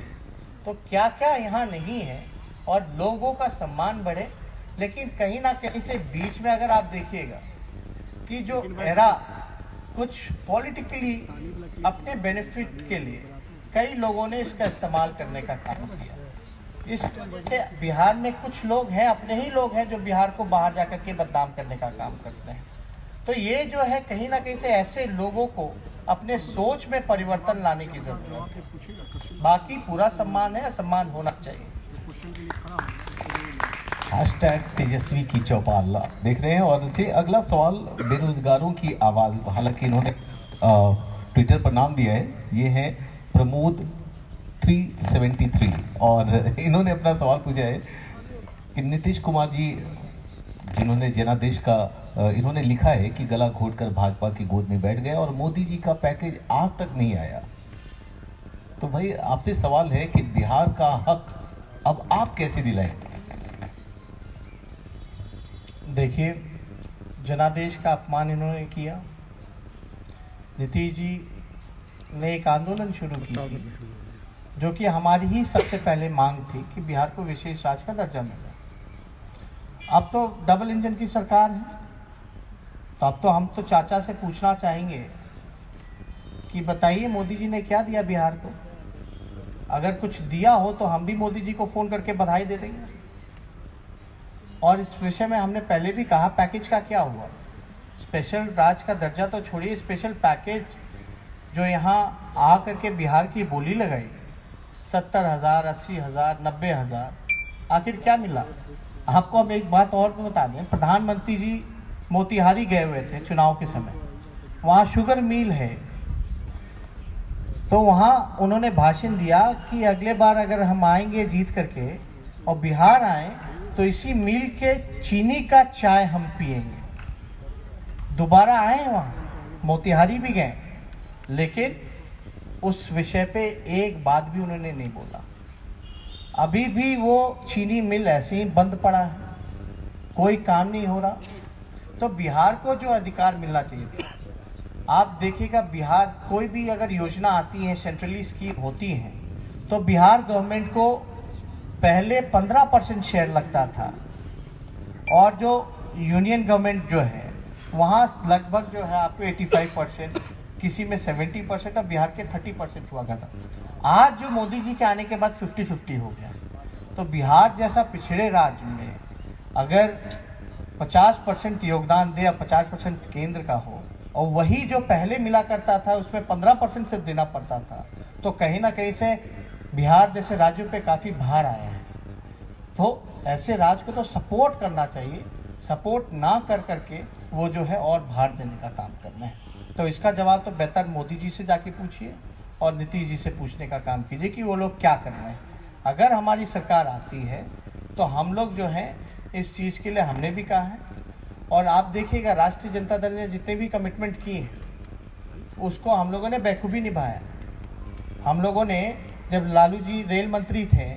तो क्या क्या यहाँ नहीं है, और लोगों का सम्मान बढ़े। लेकिन कहीं ना कहीं से बीच में अगर आप देखिएगा कि जो एरा कुछ पॉलिटिकली अपने बेनिफिट के लिए कई लोगों ने इसका इस्तेमाल करने का काम किया। इस से बिहार में कुछ लोग हैं, अपने ही लोग हैं, जो बिहार को बाहर जाकर के बदनाम करने का काम करते हैं। तो ये जो है कहीं ना कहीं से ऐसे लोगों को अपने सोच में परिवर्तन लाने की जरूरत है। बाकी पूरा सम्मान है, सम्मान होना चाहिए। #तेजस्वी की चौपाल देख रहे हैं। और जी अगला सवाल बेरोजगारों की आवाज़, हालांकि इन्होंने ट्विटर पर नाम दिया है, ये है प्रमोद 373, और इन्होंने अपना सवाल पूछा है कि नीतीश कुमार जी, जिन्होंने जनादेश का इन्होंने लिखा है कि गला घोटकर भाजपा की गोद में बैठ गए और मोदी जी का पैकेज आज तक नहीं आया। तो भाई आपसे सवाल है कि बिहार का हक अब आप कैसे दिलाएंगे? देखिए, जनादेश का अपमान इन्होंने किया। नीतीश जी ने एक आंदोलन शुरू की थी, जो कि हमारी ही सबसे पहले मांग थी कि बिहार को विशेष राज्य का दर्जा मिले। अब तो डबल इंजन की सरकार है, तो अब तो हम तो चाचा से पूछना चाहेंगे कि बताइए मोदी जी ने क्या दिया बिहार को। अगर कुछ दिया हो तो हम भी मोदी जी को फ़ोन करके बधाई दे देंगे। और इस विषय में हमने पहले भी कहा, पैकेज का क्या हुआ। स्पेशल राज्य का दर्जा तो छोड़िए, स्पेशल पैकेज जो यहाँ आ करके बिहार की बोली लगाई, 70,000, 80,000, 90,000, आखिर क्या मिला? आपको अब एक बात और बता दें, प्रधानमंत्री जी मोतिहारी गए हुए थे चुनाव के समय। वहाँ शुगर मिल है, तो वहाँ उन्होंने भाषण दिया कि अगले बार अगर हम आएंगे जीत करके और बिहार आए तो इसी मिल के चीनी का चाय हम पिएंगे। दोबारा आए वहाँ, मोतिहारी भी गए, लेकिन उस विषय पे एक बात भी उन्होंने नहीं बोला। अभी भी वो चीनी मिल ऐसे ही बंद पड़ा है, कोई काम नहीं हो रहा। तो बिहार को जो अधिकार मिलना चाहिए, आप देखिएगा बिहार कोई भी अगर योजना आती है, सेंट्रली स्कीम होती है, तो बिहार गवर्नमेंट को पहले 15% शेयर लगता था, और जो यूनियन गवर्नमेंट जो है वहाँ लगभग जो है आपको 85%, किसी में 70% और बिहार के 30% हुआ करता। आज जो मोदी जी के आने के बाद 50-50 हो गया। तो बिहार जैसा पिछड़े राज्य में अगर 50% योगदान दे या 50% केंद्र का हो, और वही जो पहले मिला करता था उसमें 15% सिर्फ देना पड़ता था, तो कहीं ना कहीं से बिहार जैसे राज्यों पे काफ़ी भार आया है। तो ऐसे राज्य को तो सपोर्ट करना चाहिए, सपोर्ट ना कर करके वो जो है और भार देने का काम करना है। तो इसका जवाब तो बेहतर मोदी जी से जाके पूछिए और नीतीश जी से पूछने का काम कीजिए कि वो लोग क्या कर रहे हैं। अगर हमारी सरकार आती है तो हम लोग जो है इस चीज़ के लिए हमने भी कहा है, और आप देखिएगा राष्ट्रीय जनता दल ने जितने भी कमिटमेंट किए हैं, उसको हम लोगों ने बेखूबी निभाया। हम लोगों ने जब लालू जी रेल मंत्री थे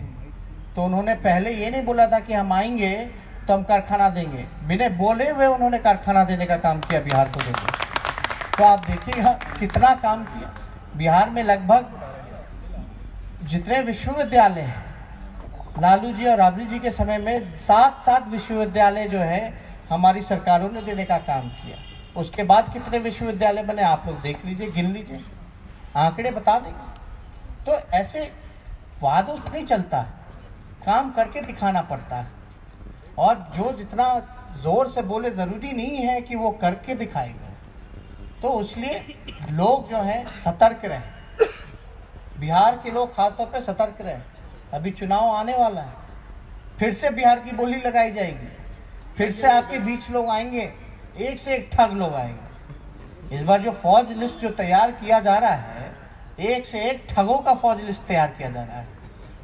तो उन्होंने पहले ये नहीं बोला था कि हम आएंगे तो हम कारखाना देंगे, बिना बोले हुए उन्होंने कारखाना देने का काम किया, बिहार को देंगे। तो आप देखिएगा कितना काम किया। बिहार में लगभग जितने विश्वविद्यालय हैं, लालू जी और राबड़ी जी के समय में 7 विश्वविद्यालय जो है हमारी सरकारों ने देने का काम किया। उसके बाद कितने विश्वविद्यालय बने आप लोग देख लीजिए, गिन लीजिए, आंकड़े बता देंगे। तो ऐसे वादों से नहीं चलता, काम करके दिखाना पड़ता है। और जो जितना जोर से बोले ज़रूरी नहीं है कि वो करके दिखाएगा। तो इसलिए लोग जो हैं सतर्क रहें, बिहार के लोग खासतौर पे सतर्क रहें। अभी चुनाव आने वाला है, फिर से बिहार की बोली लगाई जाएगी, फिर से आपके बीच लोग आएंगे, एक से एक ठग लोग आएंगे। इस बार जो फौज लिस्ट जो तैयार किया जा रहा है, एक से एक ठगों का फौज लिस्ट तैयार किया जा रहा है।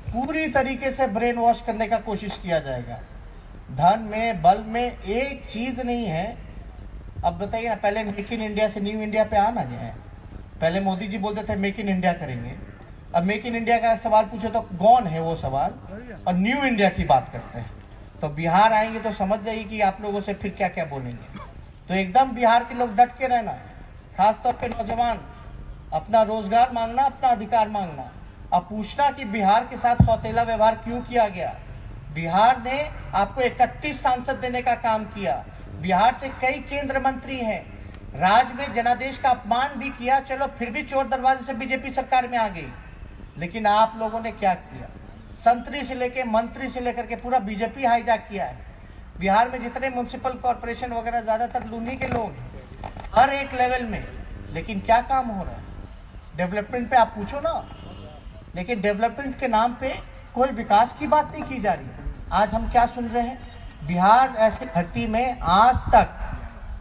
पूरी तरीके से ब्रेन वॉश करने का कोशिश किया जाएगा। धन में बल में एक चीज नहीं है। अब बताइए ना, पहले मेक इन इंडिया से न्यू इंडिया पे आना जाए। पहले मोदी जी बोलते थे मेक इन इंडिया करेंगे, अब मेक इन इंडिया का सवाल पूछे तो कौन है वो सवाल, और न्यू इंडिया की बात करते हैं। तो बिहार आएंगे तो समझ जाइए कि आप लोगों से फिर क्या क्या बोलेंगे। तो एकदम बिहार के लोग डट के रहना, खासतौर पे नौजवान, अपना रोजगार मांगना, अपना अधिकार मांगना। अब पूछना कि बिहार के साथ सौतेला व्यवहार क्यों किया गया। बिहार ने आपको 31 सांसद देने का काम किया। बिहार से कई केंद्र मंत्री हैं, राज्य में जनादेश का अपमान भी किया। चलो फिर भी चोर दरवाजे से बीजेपी सरकार में आ गई, लेकिन आप लोगों ने क्या किया? संतरी से लेके मंत्री से लेकर के पूरा बीजेपी हाईजैक किया है। बिहार में जितने म्युनिसिपल कॉर्पोरेशन वगैरह ज्यादातर लूनी के लोग हैं, हर एक लेवल में। लेकिन क्या काम हो रहा है? डेवलपमेंट पे आप पूछो ना, लेकिन डेवलपमेंट के नाम पे कोई विकास की बात नहीं की जा रही। आज हम क्या सुन रहे हैं? बिहार ऐसी धरती में आज तक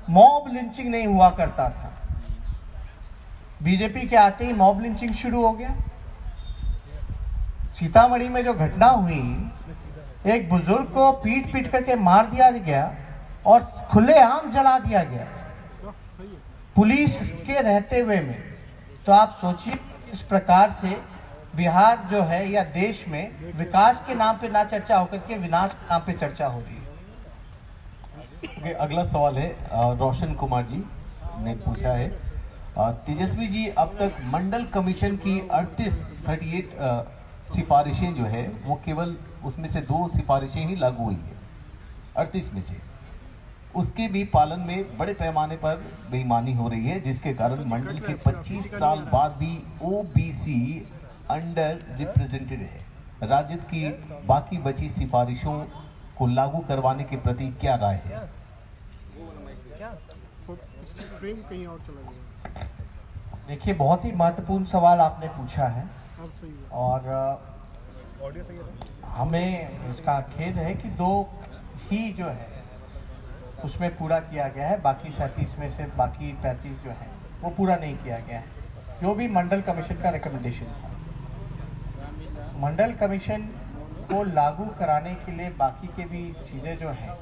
मॉब लिंचिंग नहीं हुआ करता था, बीजेपी के आते ही मॉब लिंचिंग शुरू हो गया। सीतामढ़ी में जो घटना हुई, एक बुजुर्ग को पीट पीट करके मार दिया गया और खुलेआम जला दिया गया पुलिस के रहते हुए में। तो आप सोचिए इस प्रकार से बिहार जो है या देश में विकास के नाम पे ना चर्चा होकर के विनाश के नाम पे चर्चा हो रही है। अगला सवाल है रोशन कुमार जी ने पूछा है, तेजस्वी जी अब तक मंडल कमीशन की 38 सिफारिशें जो है वो केवल उसमें से 2 सिफारिशें ही लागू हुई है 38 में से। उसके भी पालन में बड़े पैमाने पर बेईमानी हो रही है, जिसके कारण मंडल के 25 साल बाद भी ओबीसी अंडर रिप्रेजेंटेड है। राजद की बाकी बची सिफारिशों को लागू करवाने के प्रति क्या राय है? देखिए, बहुत ही महत्वपूर्ण सवाल आपने पूछा है और हमें इसका खेद है कि 2 ही जो है उसमें पूरा किया गया है, बाकी 37 में से बाकी 35 जो है वो पूरा नहीं किया गया है। जो भी मंडल कमीशन का रिकमेंडेशन था, मंडल कमीशन को लागू कराने के लिए बाकी के भी चीज़ें जो हैं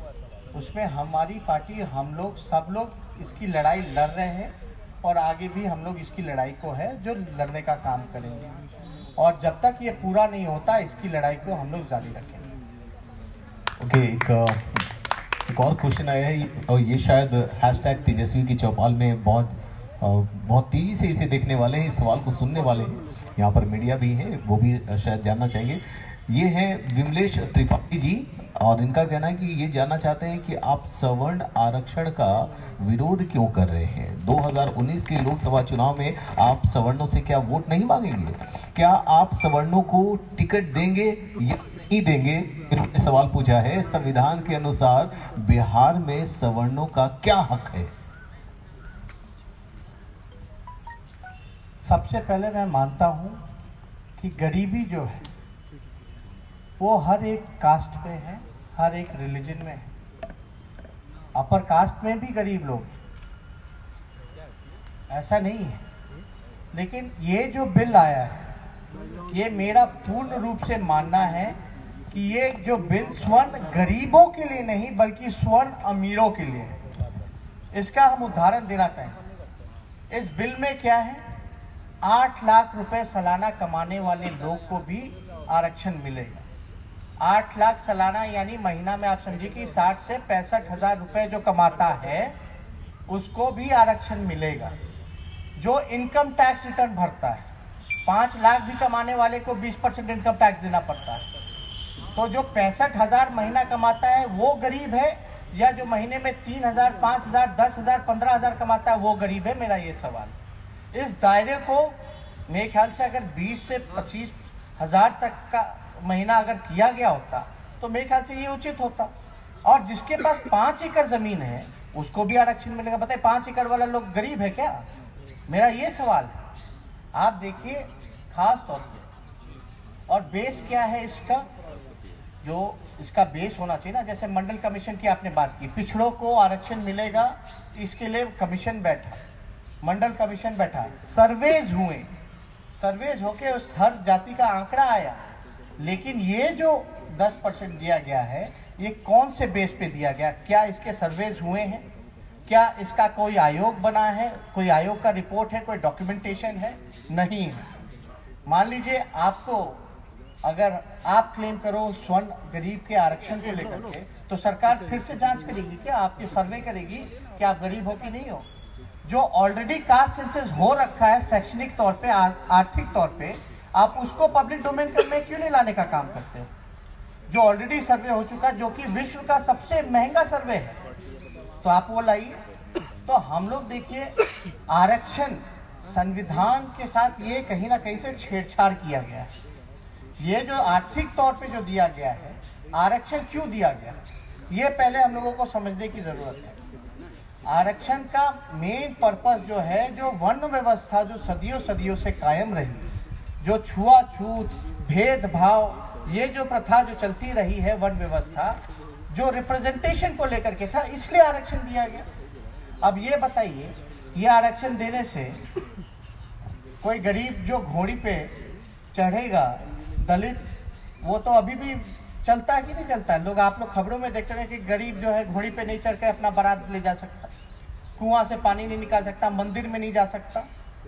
उसमें हमारी पार्टी, हम लोग सब लोग इसकी लड़ाई लड़ रहे हैं और आगे भी हम लोग इसकी लड़ाई को है जो लड़ने का काम करेंगे। और जब तक ये पूरा नहीं होता इसकी लड़ाई को हम लोग जारी रखेंगे। ओके, एक और क्वेश्चन आया है और ये शायद हैशटैग तेजस्वी की चौपाल में बहुत तेजी से इसे देखने वाले हैं, इस सवाल को सुनने वाले हैं। यहाँ पर मीडिया भी है, वो भी शायद जानना चाहेंगे। ये हैं विमलेश त्रिपाठी जी और इनका कहना है कि ये जानना चाहते हैं कि आप सवर्ण आरक्षण का विरोध क्यों कर रहे हैं। 2019 के लोकसभा चुनाव में आप सवर्णों से क्या वोट नहीं मांगेंगे? क्या आप सवर्णों को टिकट देंगे या नहीं देंगे? इन्होंने सवाल पूछा है। संविधान के अनुसार बिहार में सवर्णों का क्या हक है? सबसे पहले मैं मानता हूं कि गरीबी जो है वो हर एक कास्ट में है, हर एक रिलीजन में है। अपर कास्ट में भी गरीब लोग हैं, ऐसा नहीं है। लेकिन ये जो बिल आया है, ये मेरा पूर्ण रूप से मानना है कि ये जो बिल स्वर्ण गरीबों के लिए नहीं बल्कि स्वर्ण अमीरों के लिए है। इसका हम उदाहरण देना चाहेंगे। इस बिल में क्या है, 8 लाख रुपए सालाना कमाने वाले लोग को भी आरक्षण मिलेगा। 8 लाख सालाना यानी महीना में आप समझिए कि 60 से 65 हजार रुपए जो कमाता है उसको भी आरक्षण मिलेगा। जो इनकम टैक्स रिटर्न भरता है, 5 लाख भी कमाने वाले को 20% इनकम टैक्स देना पड़ता है। तो जो 65 हजार महीना कमाता है वो गरीब है, या जो महीने में 3 हजार, 5 हजार, 10 हजार, 15 हजार कमाता है वो गरीब है? मेरा ये सवाल। इस दायरे को मेरे ख्याल से अगर 20 से 25 हजार तक का महीना अगर किया गया होता तो मेरे ख्याल से ये उचित होता। और जिसके पास 5 एकड़ जमीन है उसको भी आरक्षण मिलेगा। बताइए 5 एकड़ वाला लोग गरीब है क्या? मेरा ये सवाल है। आप देखिए खास तौर पे, और बेस क्या है इसका, जो इसका बेस होना चाहिए ना, जैसे मंडल कमीशन की आपने बात की, पिछड़ों को आरक्षण मिलेगा, इसके लिए कमीशन बैठा, मंडल कमीशन बैठा, सर्वेज हुए, सर्वेज होके उस हर जाति का आंकड़ा आया। लेकिन ये जो 10% दिया गया है ये कौन से बेस पे दिया गया? क्या इसके सर्वेज हुए हैं? क्या इसका कोई आयोग बना है? कोई आयोग का रिपोर्ट है? कोई डॉक्यूमेंटेशन है? नहीं है। मान लीजिए आपको, अगर आप क्लेम करो स्वर्ण गरीब के आरक्षण को लेकर के, तो सरकार फिर से जांच करेगी क्या? आपकी सर्वे करेगी कि आप गरीब हो कि नहीं हो? जो ऑलरेडी कास्ट सेंसस हो रखा है शैक्षणिक तौर पे, आर्थिक तौर पे, आप उसको पब्लिक डोमेन में क्यों नहीं लाने का काम करते हो? जो ऑलरेडी सर्वे हो चुका, जो कि विश्व का सबसे महंगा सर्वे है, तो आप वो लाइए। तो हम लोग देखिए आरक्षण संविधान के साथ ये कहीं ना कहीं से छेड़छाड़ किया गया है। ये जो आर्थिक तौर पे जो दिया गया है, आरक्षण क्यों दिया गया, ये पहले हम लोगों को समझने की जरूरत है। आरक्षण का मेन पर्पस जो है, जो वर्ण व्यवस्था जो सदियों सदियों से कायम रही, जो छुआछूत, भेदभाव, ये जो प्रथा जो चलती रही है, वर्ण व्यवस्था, जो रिप्रेजेंटेशन को लेकर के था, इसलिए आरक्षण दिया गया। अब ये बताइए, ये आरक्षण देने से कोई गरीब जो घोड़ी पे चढ़ेगा, दलित, वो तो अभी भी चलता है कि नहीं चलता है? लोग, आप लोग खबरों में देखते हैं कि गरीब जो है घोड़ी पे नहीं चढ़ के अपना बारात ले जा सकता, कुआं से पानी नहीं निकाल सकता, मंदिर में नहीं जा सकता,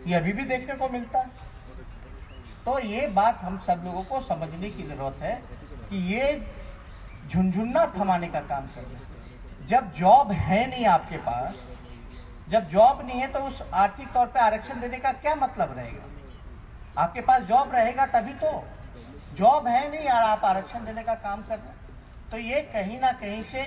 ये अभी भी देखने को मिलता है। तो ये बात हम सब लोगों को समझने की जरूरत है कि ये झुनझुना थमाने का काम कर रहे हैं। जब जॉब है नहीं आपके पास, जब जॉब नहीं है तो उस आर्थिक तौर पे आरक्षण देने का क्या मतलब रहेगा? आपके पास जॉब रहेगा तभी तो। जॉब है नहीं यार, आप आरक्षण देने का काम कर रहे हैं। तो ये कहीं ना कहीं से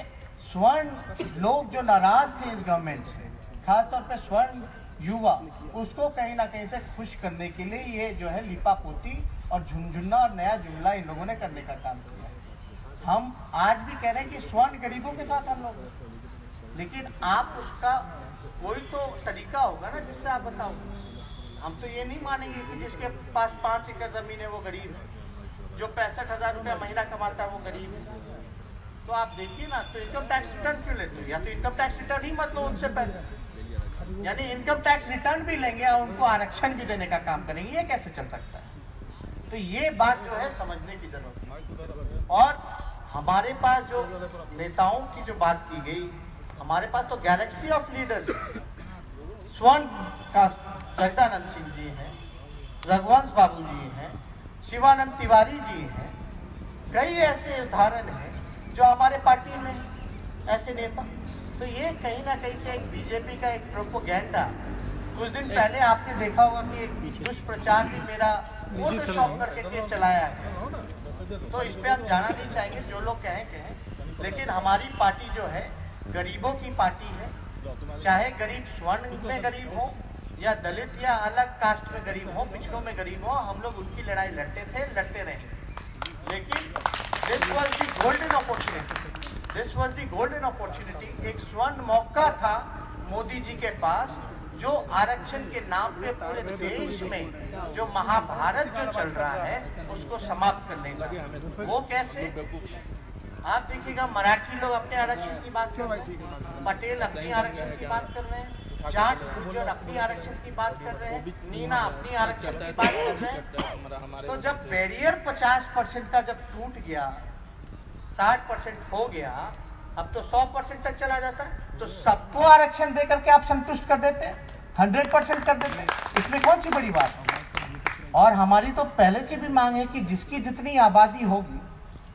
स्वर्ण लोग जो नाराज थे इस गवर्नमेंट से, खासतौर पे स्वर्ण युवा, उसको कहीं ना कहीं से खुश करने के लिए ये जो है लिपापोती और झुनझुना और नया जुमला इन लोगों ने करने का काम किया। हम आज भी कह रहे हैं कि स्वर्ण गरीबों के साथ हम लोग, लेकिन आप उसका कोई तो तरीका होगा ना जिससे आप बताओ। हम तो ये नहीं मानेंगे कि जिसके पास 5 एकड़ जमीन है वो गरीब है, जो 65 हजार रुपया महीना कमाता है वो गरीब है। तो आप देखिए ना, तो इनकम टैक्स रिटर्न क्यों लेते हो? या तो इनकम टैक्स रिटर्न ही मत लो उनसे पहले, यानी इनकम टैक्स रिटर्न भी लेंगे और उनको आरक्षण भी देने का काम करेंगे, ये कैसे चल सकता है? तो ये बात जो है समझने की जरूरत है। और हमारे पास जो नेताओं की जो बात की गई, हमारे पास तो गैलेक्सी ऑफ लीडर्स, स्वर्ण का जगदानंद सिंह जी हैं, रघुवंश बाबू जी हैं, शिवानंद तिवारी जी हैं, कई ऐसे उदाहरण हैं जो हमारे पार्टी में ऐसे नेता। तो ये कहीं ना कहीं से एक बीजेपी का एक प्रोपोगेंडा, कुछ दिन पहले आपने देखा होगा कि एक दुष्प्रचार भी मेरा फोटोशॉप करके चलाया है। तो इस पे हम जाना नहीं चाहेंगे, जो लोग कहें, लेकिन हमारी पार्टी जो है गरीबों की पार्टी है। चाहे गरीब स्वर्ण में गरीब हो या दलित या अलग कास्ट में गरीब हो, पिछड़ों में गरीब हो, हम लोग उनकी लड़ाई लड़ते थे, लड़ते रहेंगे। लेकिन this was the golden opportunity, this was the golden opportunity. एक स्वर्ण मौका था मोदी जी के पास, जो आरक्षण के नाम पे पूरे देश में जो महाभारत जो चल रहा है उसको समाप्त करने का। वो कैसे? आप देखिएगा, मराठी लोग अपने आरक्षण की बात कर रहे हैं, पटेल अपनी आरक्षण की बात कर रहे हैं, जाट गुर्जर अपनी आरक्षण की बात कर रहे हैं, मीना अपनी आरक्षण की बात कर रहे हैं। तो जब बैरियर 50% का जब टूट गया, 60% हो गया, अब तो 100% तक चला जाता है, तो सबको आरक्षण देकर के आप संतुष्ट कर देते हैं। 100% कर देते, इसमें कौन सी बड़ी बात है। और हमारी तो पहले से भी मांग है कि जिसकी जितनी आबादी होगी,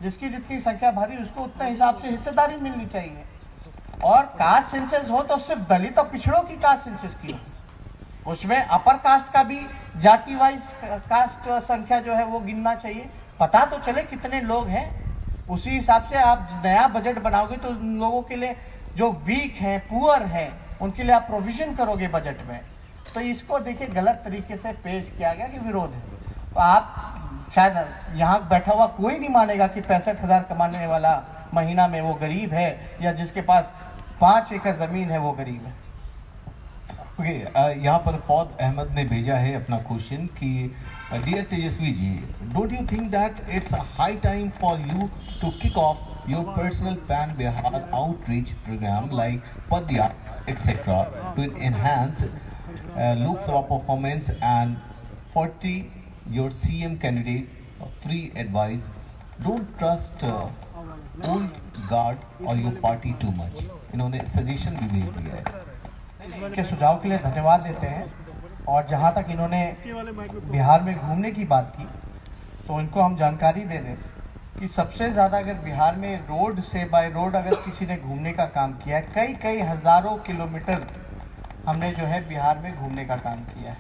जिसकी जितनी संख्या भरी, उसको उतना हिसाब से हिस्सेदारी मिलनी चाहिए। और कास्ट सेंसस हो तो सिर्फ दलित और पिछड़ों की कास्ट सेंसस की हो, उसमें अपर कास्ट का भी जाति वाइज कास्ट संख्या जो है वो गिनना चाहिए, पता तो चले कितने लोग हैं। उसी हिसाब से आप नया बजट बनाओगे तो उन लोगों के लिए जो वीक हैं, पुअर हैं, उनके लिए आप प्रोविजन करोगे बजट में। तो इसको देखिए गलत तरीके से पेश किया गया कि विरोध है। तो आप शायद यहाँ बैठा हुआ कोई नहीं मानेगा कि 65,000 कमाने वाला महीना में वो गरीब है, या जिसके पास 5 एकड़ जमीन है वो गरीब है। यहाँ पर फौद अहमद ने भेजा है अपना क्वेश्चन कि dear Tejashwi ji, don't you think that it's high time for you to kick off your personal Pan Bihar outreach program like Padya etc. to enhance Lok Sabha performance and 40 your CM candidate free advice. Don't trust old guard or your party too much. इन्होंने suggestion भी भेज दिया है। इनके सुझाव के लिए धन्यवाद देते हैं। और जहाँ तक इन्होंने बिहार में घूमने की बात की, तो इनको हम जानकारी दे दें कि सबसे ज़्यादा अगर बिहार में रोड से बाय रोड अगर किसी ने घूमने का काम किया है, कई हज़ारों किलोमीटर हमने जो है बिहार में घूमने का काम किया है।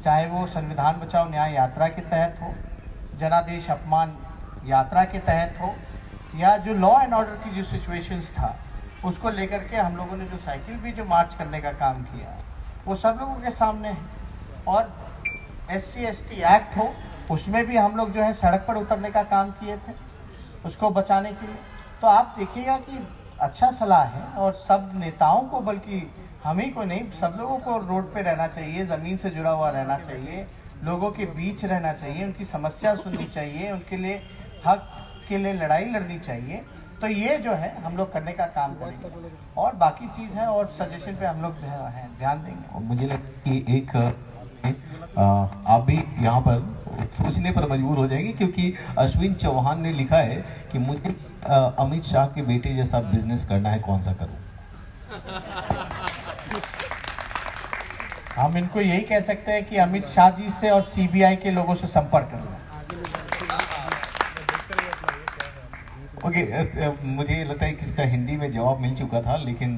चाहे वो संविधान बचाओ न्याय यात्रा के तहत हो, जनादेश अपमान यात्रा के तहत हो, या जो लॉ एंड ऑर्डर की जो सिचुएशंस था उसको लेकर के हम लोगों ने जो साइकिल भी जो मार्च करने का काम किया वो सब लोगों के सामने है। और SC/ST एक्ट हो, उसमें भी हम लोग जो है सड़क पर उतरने का काम किए थे उसको बचाने के लिए। तो आप देखिएगा कि अच्छा सलाह है, और सब नेताओं को, बल्कि हम ही को नहीं, सब लोगों को रोड पे रहना चाहिए, ज़मीन से जुड़ा हुआ रहना चाहिए, लोगों के बीच रहना चाहिए, उनकी समस्या सुननी चाहिए, उनके लिए हक के लिए लड़ाई लड़नी चाहिए। तो ये जो है हम लोग करने का काम करेंगे, और बाकी चीज़ है और सजेशन पे हम लोग ध्यान देंगे। और मुझे लगता है कि एक आप भी यहाँ पर सोचने पर मजबूर हो जाएंगे, क्योंकि अश्विन चौहान ने लिखा है कि मुझे अमित शाह के बेटे जैसा बिजनेस करना है, कौन सा करूं। हम इनको यही कह सकते हैं कि अमित शाह जी से और CBI के लोगों से संपर्क करना। मुझे लगता है कि इसका हिंदी में जवाब मिल चुका था, लेकिन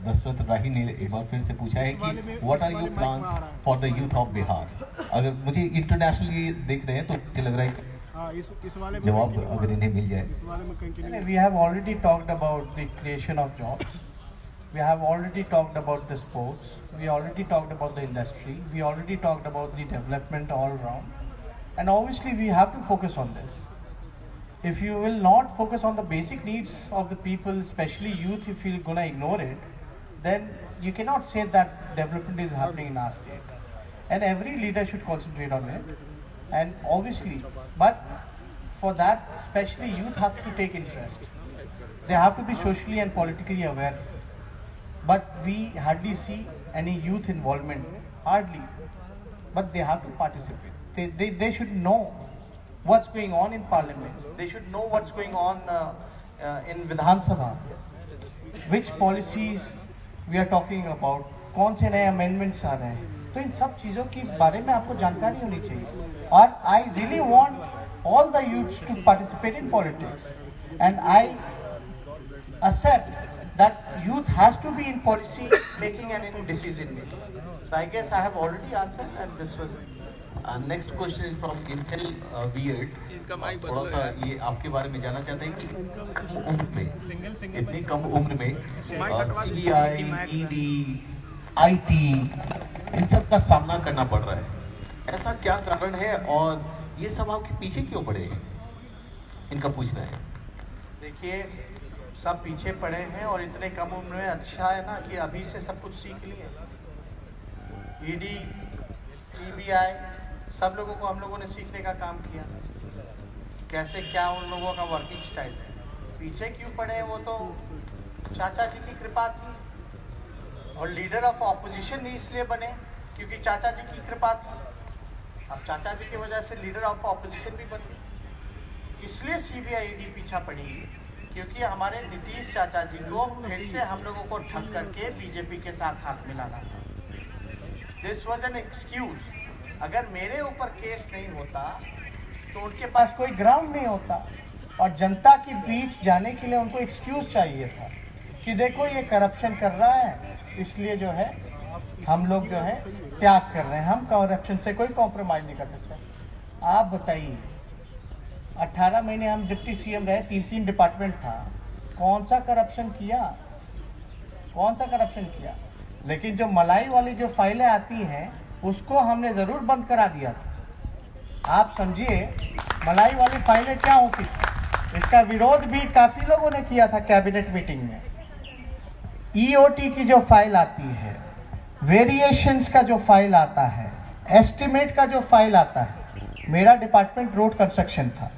दशरथ राही ने एक बार फिर से पूछा है कि what are your plans for the youth of Bihar. अगर मुझे इंटरनेशनली देख रहे हैं तो मुझे लग रहा है कि जवाब अगर इन्हें मिल जाए। We have already talked about the creation of jobs, we have already talked about the sports, we already talked about the industry, we already talked about the development all around, and obviously we have to focus on this. If you will not focus on the basic needs of the people, especially youth, if you're gonna ignore it, then you cannot say that development is happening in our state. And every leader should concentrate on it. And obviously, but for that, especially youth have to take interest. They have to be socially and politically aware. But we hardly see any youth involvement, hardly. But they have to participate. They should know what's going on in parliament. They should know what's going on in Vidhan Sabha. Which policies we are talking about, कौन से नए amendments आ रहे हैं, तो इन सब चीज़ों के बारे में आपको जानकारी होनी चाहिए. और I really want all the youths to participate in politics, and I accept that youth has to be in policy making and in decision making. So I guess I have already answered, and this will. Next question is from incel weird. थोड़ा सा ये आपके बारे में जानना चाहते हैं कि कम उम्र में, इतनी कम उम्र में CBI, ED, IT इन सब का सामना करना पड़ रहा है, ऐसा क्या कारण है और ये सब आपके पीछे क्यों पड़े हैं, इनका पूछ रहे हैं। देखिए, सब पीछे पड़े हैं और इतने कम उम्र में अच्छा है ना कि अभी से सब कुछ सीख लिए। ED, CBI सब लोगों को हम लोगों ने सीखने का काम किया, कैसे क्या उन लोगों का वर्किंग स्टाइल है। पीछे क्यों पड़े हैं, वो तो चाचा जी की कृपा थी, और लीडर ऑफ ऑपोजिशन ही इसलिए बने क्योंकि चाचा जी की कृपा थी। अब चाचा जी की वजह से लीडर ऑफ ऑपोजिशन भी बन गए, इसलिए CBI ED पीछा पड़ी, क्योंकि हमारे नीतीश चाचा जी को फिर से हम लोगों को ठग करके BJP के साथ हाथ मिलाना था। This was an excuse. अगर मेरे ऊपर केस नहीं होता तो उनके पास कोई ग्राउंड नहीं होता, और जनता के बीच जाने के लिए उनको एक्सक्यूज चाहिए था कि देखो ये करप्शन कर रहा है, इसलिए जो है हम लोग जो है त्याग कर रहे हैं, हम करप्शन से कोई कॉम्प्रोमाइज़ नहीं कर सकते। आप बताइए, 18 महीने हम डिप्टी सीएम रहे, 3 डिपार्टमेंट था, कौन सा करप्शन किया, कौन सा करप्शन किया? लेकिन जो मलाई वाली जो फाइलें आती हैं उसको हमने ज़रूर बंद करा दिया था। आप समझिए मलाई वाली फाइलें क्या होती थी, इसका विरोध भी काफ़ी लोगों ने किया था कैबिनेट मीटिंग में। ईओटी की जो फाइल आती है, वेरिएशंस का जो फाइल आता है, एस्टिमेट का जो फाइल आता है, मेरा डिपार्टमेंट रोड कंस्ट्रक्शन था।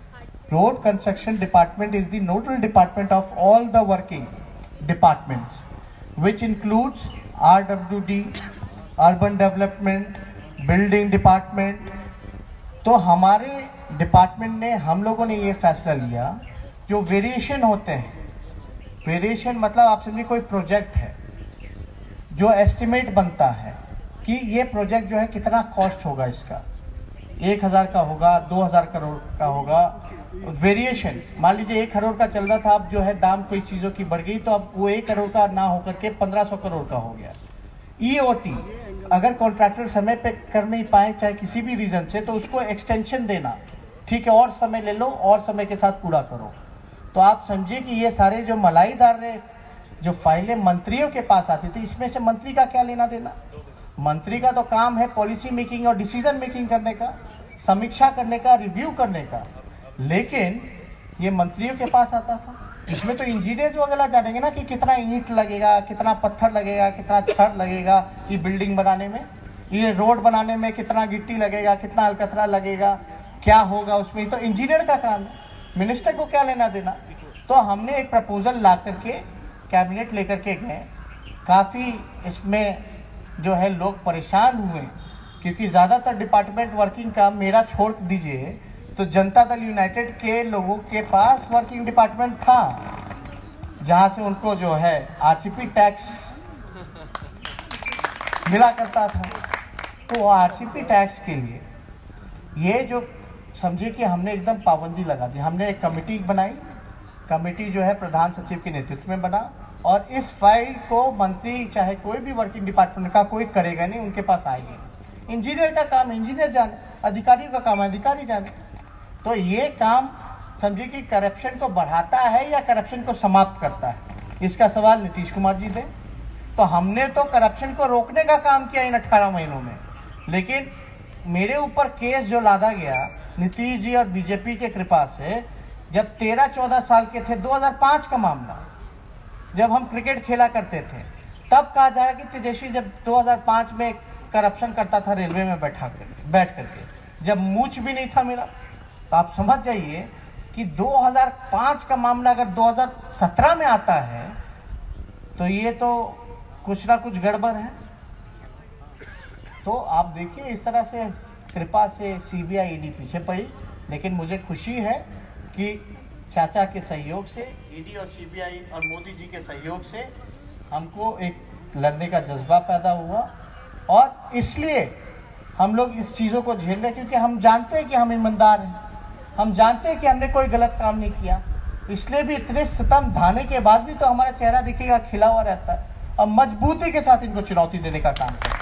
Road construction department is the nodal department of all the working departments, which includes RWD, urban development, building department. तो हमारे डिपार्टमेंट ने, हम लोगों ने ये फैसला लिया, जो वेरिएशन होते हैं, वेरिएशन मतलब आप समझिए कोई प्रोजेक्ट है, जो एस्टिमेट बनता है कि ये प्रोजेक्ट जो है कितना कॉस्ट होगा, इसका 1000 का होगा, 2000 करोड़ का होगा। वेरिएशन, मान लीजिए 1 करोड़ का चल रहा था, अब जो है दाम कोई चीज़ों की बढ़ गई, तो अब वो 1 करोड़ का ना होकर के 1500 करोड़ का हो गया। ईओटी, अगर कॉन्ट्रैक्टर समय पे कर नहीं पाए चाहे किसी भी रीज़न से, तो उसको एक्सटेंशन देना, ठीक है, और समय ले लो और समय के साथ पूरा करो। तो आप समझिए कि ये सारे जो मलाईदार जो फाइलें मंत्रियों के पास आती थी, इसमें से मंत्री का क्या लेना देना? मंत्री का तो काम है पॉलिसी मेकिंग और डिसीजन मेकिंग करने का, समीक्षा करने का, रिव्यू करने का, लेकिन ये मंत्रियों के पास आता था। इसमें तो इंजीनियर्स वगैरह जानेंगे ना कि कितना ईंट लगेगा, कितना पत्थर लगेगा, कितना छड़ लगेगा ये बिल्डिंग बनाने में, ये रोड बनाने में कितना गिट्टी लगेगा, कितना अलकतरा लगेगा, क्या होगा उसमें, तो इंजीनियर का काम है, मिनिस्टर को क्या लेना देना। तो हमने एक प्रपोजल ला करके कैबिनेट लेकर के गए। काफ़ी इसमें जो है लोग परेशान हुए, क्योंकि ज़्यादातर डिपार्टमेंट वर्किंग का मेरा छोड़ दीजिए तो जनता दल यूनाइटेड के लोगों के पास वर्किंग डिपार्टमेंट था, जहाँ से उनको जो है आरसीपी टैक्स मिला करता था। तो आरसीपी टैक्स के लिए ये जो समझिए कि हमने एकदम पाबंदी लगा दी। हमने एक कमेटी बनाई, कमेटी जो है प्रधान सचिव के नेतृत्व में बना, और इस फाइल को मंत्री चाहे कोई भी वर्किंग डिपार्टमेंट का कोई करेगा नहीं, उनके पास आएगी। इंजीनियर का काम इंजीनियर जाने, अधिकारी का काम अधिकारी जाने। तो ये काम समझिए कि करप्शन को बढ़ाता है या करप्शन को समाप्त करता है, इसका सवाल नीतीश कुमार जी दें। तो हमने तो करप्शन को रोकने का काम किया इन 18 महीनों में, लेकिन मेरे ऊपर केस जो लादा गया नीतीश जी और बीजेपी के कृपा से, जब 13-14 साल के थे, 2005 का मामला, जब हम क्रिकेट खेला करते थे, तब कहा जा रहा कि तेजस्वी जब 2005 में करप्शन करता था रेलवे में बैठ करके, जब मूछ भी नहीं था मेरा। तो आप समझ जाइए कि 2005 का मामला अगर 2017 में आता है तो ये तो कुछ ना कुछ गड़बड़ है। तो आप देखिए इस तरह से कृपा से सीबीआई ईडी पीछे पड़ी, लेकिन मुझे खुशी है कि चाचा के सहयोग से, ईडी और सीबीआई और मोदी जी के सहयोग से हमको एक लड़ने का जज्बा पैदा हुआ, और इसलिए हम लोग इस चीज़ों को झेल रहे हैं, क्योंकि हम जानते हैं कि हम ईमानदार हैं, हम जानते हैं कि हमने कोई गलत काम नहीं किया। इसलिए भी इतने सितम ढाने के बाद भी तो हमारा चेहरा दिखेगा खिला हुआ रहता है, और मजबूती के साथ इनको चुनौती देने का काम करते हैं।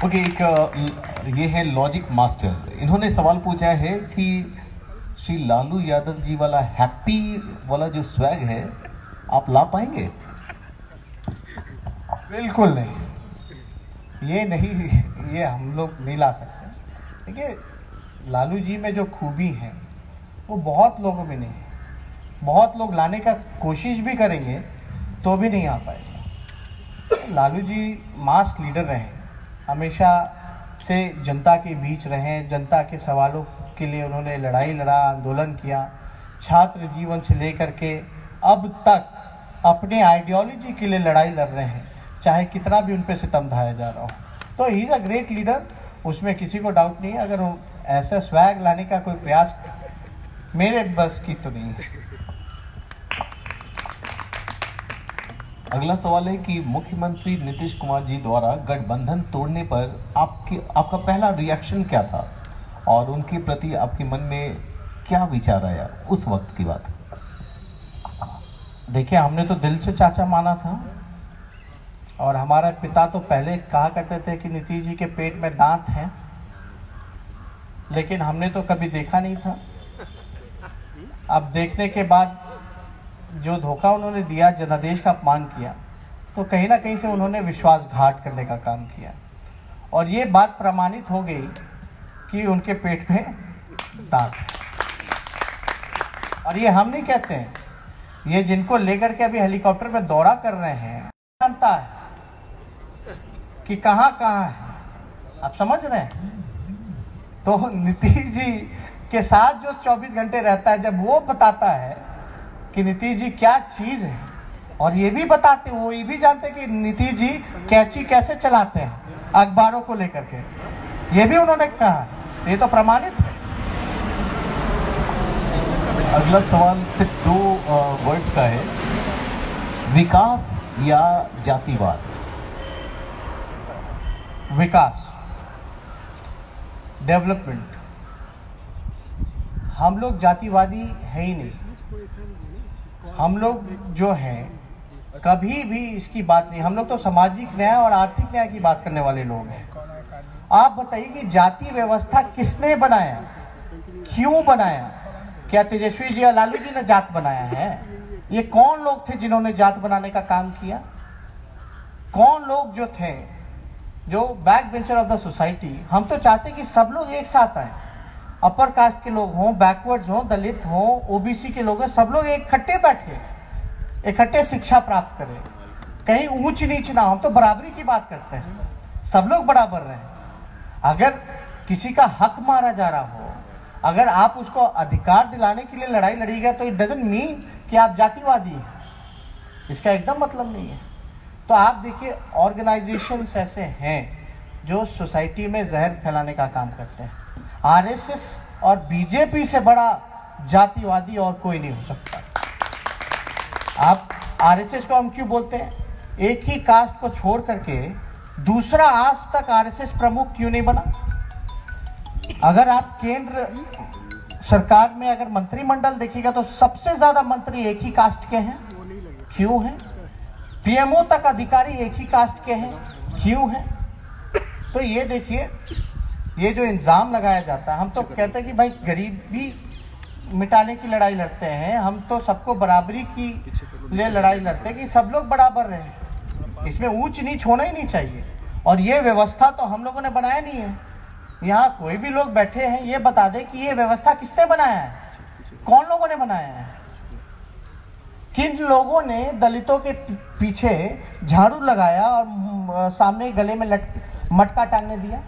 ओके, एक ये है लॉजिक मास्टर, इन्होंने सवाल पूछा है कि श्री लालू यादव जी वाला हैप्पी वाला जो स्वैग है आप ला पाएंगे? बिल्कुल नहीं, ये नहीं, ये हम लोग नहीं ला सकते। देखिए लालू जी में जो खूबी है वो बहुत लोगों में नहीं है। बहुत लोग लाने का कोशिश भी करेंगे तो भी नहीं आ पाएगा। लालू जी मास लीडर रहे, हमेशा से जनता के बीच रहे, जनता के सवालों के लिए उन्होंने लड़ाई लड़ा, आंदोलन किया, छात्र जीवन से लेकर के अब तक अपने आइडियोलॉजी के लिए लड़ाई लड़ रहे हैं, चाहे कितना भी उन पर सितम ढाया जा रहा हो। तो he is a great leader, उसमें किसी को डाउट नहीं है। अगर वो ऐसा स्वैग लाने का कोई प्रयास मेरे बस की तो नहीं है। अगला सवाल है कि मुख्यमंत्री नीतीश कुमार जी द्वारा गठबंधन तोड़ने पर आपका पहला रिएक्शन क्या था और उनके प्रति आपके मन में क्या विचार आया उस वक्त की बात? देखिए, हमने तो दिल से चाचा माना था और हमारा पिता तो पहले कहा करते थे कि नीतीश जी के पेट में दांत हैं, लेकिन हमने तो कभी देखा नहीं था। अब देखने के बाद जो धोखा उन्होंने दिया, जनादेश का अपमान किया, तो कहीं ना कहीं से उन्होंने विश्वासघात करने का काम किया और ये बात प्रमाणित हो गई कि उनके पेट में दांत है। और ये हम नहीं कहते हैं, ये जिनको लेकर के अभी हेलीकॉप्टर में दौरा कर रहे हैं जानता है कि कहाँ कहाँ है। आप समझ रहे हैं? तो नीतीश जी के साथ जो 24 घंटे रहता है, जब वो बताता है कि नीतीश जी क्या चीज़ है, और ये भी बताते, वो ये भी जानते कि नीतीश जी कैची कैसे चलाते हैं अखबारों को लेकर के, ये भी उन्होंने कहा। ये तो प्रमाणित है। अगला सवाल सिर्फ 2 वर्ड्स का है, विकास या जातिवाद? विकास, डेवलपमेंट। हम लोग जातिवादी है ही नहीं। हम लोग जो हैं कभी भी इसकी बात नहीं, हम लोग तो सामाजिक न्याय और आर्थिक न्याय की बात करने वाले लोग हैं। आप बताइए कि जाति व्यवस्था किसने बनाया, क्यों बनाया? क्या तेजस्वी जी या लालू जी ने जात बनाया है? ये कौन लोग थे जिन्होंने जात बनाने का काम किया? कौन लोग जो थे, जो back bencher of the society? हम तो चाहते कि सब लोग एक साथ आए, अपर कास्ट के लोग हों, बैकवर्ड्स हों, दलित हों, ओबीसी के लोग हैं, सब लोग इकट्ठे बैठे, इकट्ठे शिक्षा प्राप्त करें, कहीं ऊंच नीच ना हो। हम तो बराबरी की बात करते हैं, सब लोग बराबर रहें। अगर किसी का हक मारा जा रहा हो, अगर आप उसको अधिकार दिलाने के लिए लड़ाई लड़ीगा, तो इट डजंट मीन कि आप जातिवादी हैं, इसका एकदम मतलब नहीं है। तो आप देखिए, ऑर्गेनाइजेशंस ऐसे हैं जो सोसाइटी में जहर फैलाने का काम करते हैं। आरएसएस और बीजेपी से बड़ा जातिवादी और कोई नहीं हो सकता। आप आरएसएस को हम क्यों बोलते हैं? एक ही कास्ट को छोड़ करके दूसरा आज तक आरएसएस प्रमुख क्यों नहीं बना? अगर आप केंद्र सरकार में अगर मंत्रिमंडल देखिएगा तो सबसे ज्यादा मंत्री एक ही कास्ट के हैं, क्यों हैं? पीएमओ तक अधिकारी एक ही कास्ट के हैं, क्यों हैं? तो ये देखिए, ये जो इल्जाम लगाया जाता है, हम तो कहते हैं कि भाई गरीबी मिटाने की लड़ाई लड़ते हैं, हम तो सबको बराबरी की लिए लड़ाई लड़ते हैं कि सब लोग बराबर रहें, इसमें ऊंच नीच होना ही नहीं चाहिए। और ये व्यवस्था तो हम लोगों ने बनाया नहीं है। यहाँ कोई भी लोग बैठे हैं, ये बता दे कि ये व्यवस्था किसने बनाया है, कौन लोगों ने बनाया है? किन लोगों ने दलितों के पीछे झाड़ू लगाया और सामने गले में मटका टांगने दिया?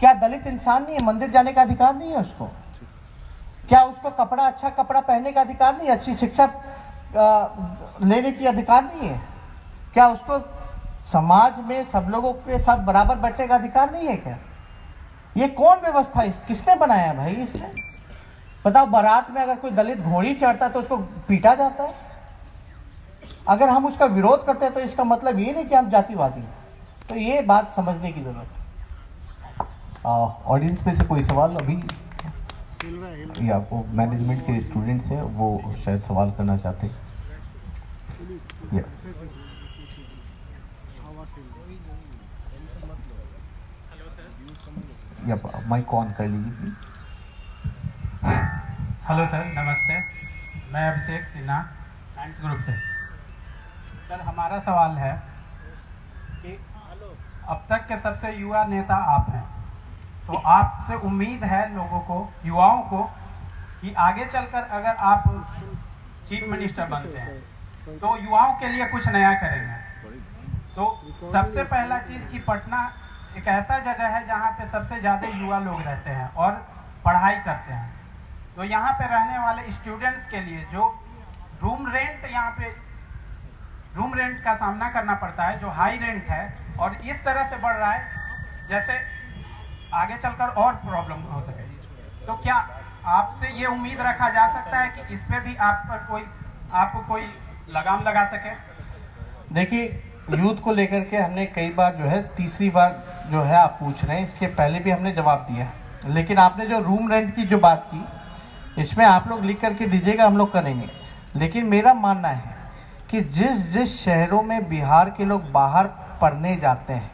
क्या दलित इंसान नहीं है? मंदिर जाने का अधिकार नहीं है उसको? क्या उसको कपड़ा, अच्छा कपड़ा पहनने का अधिकार नहीं है? अच्छी शिक्षा लेने की अधिकार नहीं है? क्या उसको समाज में सब लोगों के साथ बराबर बैठने का अधिकार नहीं है क्या? ये कौन व्यवस्था है? किसने बनाया भाई इसने? बताओ, बारात में अगर कोई दलित घोड़ी चढ़ता है तो उसको पीटा जाता है। अगर हम उसका विरोध करते हैं तो इसका मतलब ये नहीं कि हम जातिवादी हैं। तो ये बात समझने की जरूरत है। ऑडियंस में से कोई सवाल अभी, या वो मैनेजमेंट के स्टूडेंट्स हैं, वो शायद सवाल करना चाहते हैं। या माइक ऑन कर लीजिए प्लीज। हेलो सर, नमस्ते। मैं अभिषेक सिन्हा, साइंस ग्रुप से। सर, हमारा सवाल है कि अब तक के सबसे युवा नेता आप हैं, तो आपसे उम्मीद है लोगों को, युवाओं को, कि आगे चलकर अगर आप चीफ मिनिस्टर बनते हैं तो युवाओं के लिए कुछ नया करेंगे। तो सबसे पहला चीज़ कि पटना एक ऐसा जगह है जहाँ पे सबसे ज़्यादा युवा लोग रहते हैं और पढ़ाई करते हैं। तो यहाँ पे रहने वाले स्टूडेंट्स के लिए जो रूम रेंट का सामना करना पड़ता है, जो हाई रेंट है, और इस तरह से बढ़ रहा है जैसे आगे चलकर और प्रॉब्लम हो सके। तो क्या आपसे ये उम्मीद रखा जा सकता है कि इस पे भी आप कोई लगाम लगा सके? देखिए, यूथ को लेकर के हमने कई बार जो है, तीसरी बार जो है आप पूछ रहे हैं, इसके पहले भी हमने जवाब दिया है। लेकिन आपने जो रूम रेंट की जो बात की, इसमें आप लोग लिख करके दीजिएगा, हम लोग करेंगे। लेकिन मेरा मानना है कि जिस जिस शहरों में बिहार के लोग बाहर पढ़ने जाते हैं,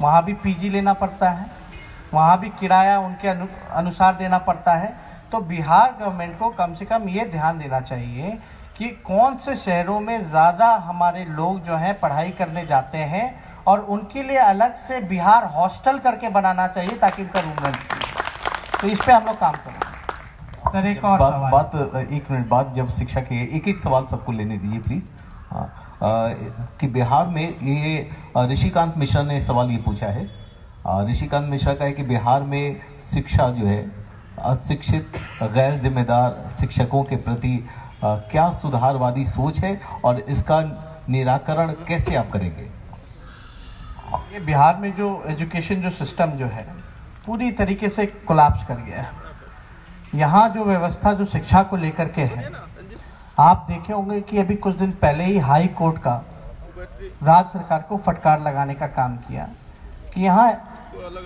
वहाँ भी पीजी लेना पड़ता है, वहाँ भी किराया उनके अनुसार देना पड़ता है। तो बिहार गवर्नमेंट को कम से कम ये ध्यान देना चाहिए कि कौन से शहरों में ज़्यादा हमारे लोग जो हैं पढ़ाई करने जाते हैं, और उनके लिए अलग से बिहार हॉस्टल करके बनाना चाहिए ताकि उनका रूम रेंट। तो इस पर हम लोग काम करेंगे। सर एक और सवाल। एक मिनट बाद जब शिक्षा के एक सवाल सबको लेने दीजिए प्लीज़। कि बिहार में ये ऋषिकांत मिश्रा ने सवाल ये पूछा है, ऋषिकांत मिश्रा का है कि बिहार में शिक्षा जो है अशिक्षित गैर जिम्मेदार शिक्षकों के प्रति क्या सुधारवादी सोच है और इसका निराकरण कैसे आप करेंगे? ये बिहार में जो एजुकेशन जो सिस्टम जो है पूरी तरीके से कोलैप्स कर गया है। यहाँ जो व्यवस्था जो शिक्षा को लेकर के है, आप देखे होंगे कि अभी कुछ दिन पहले ही हाई कोर्ट का राज्य सरकार को फटकार लगाने का काम किया कि यहाँ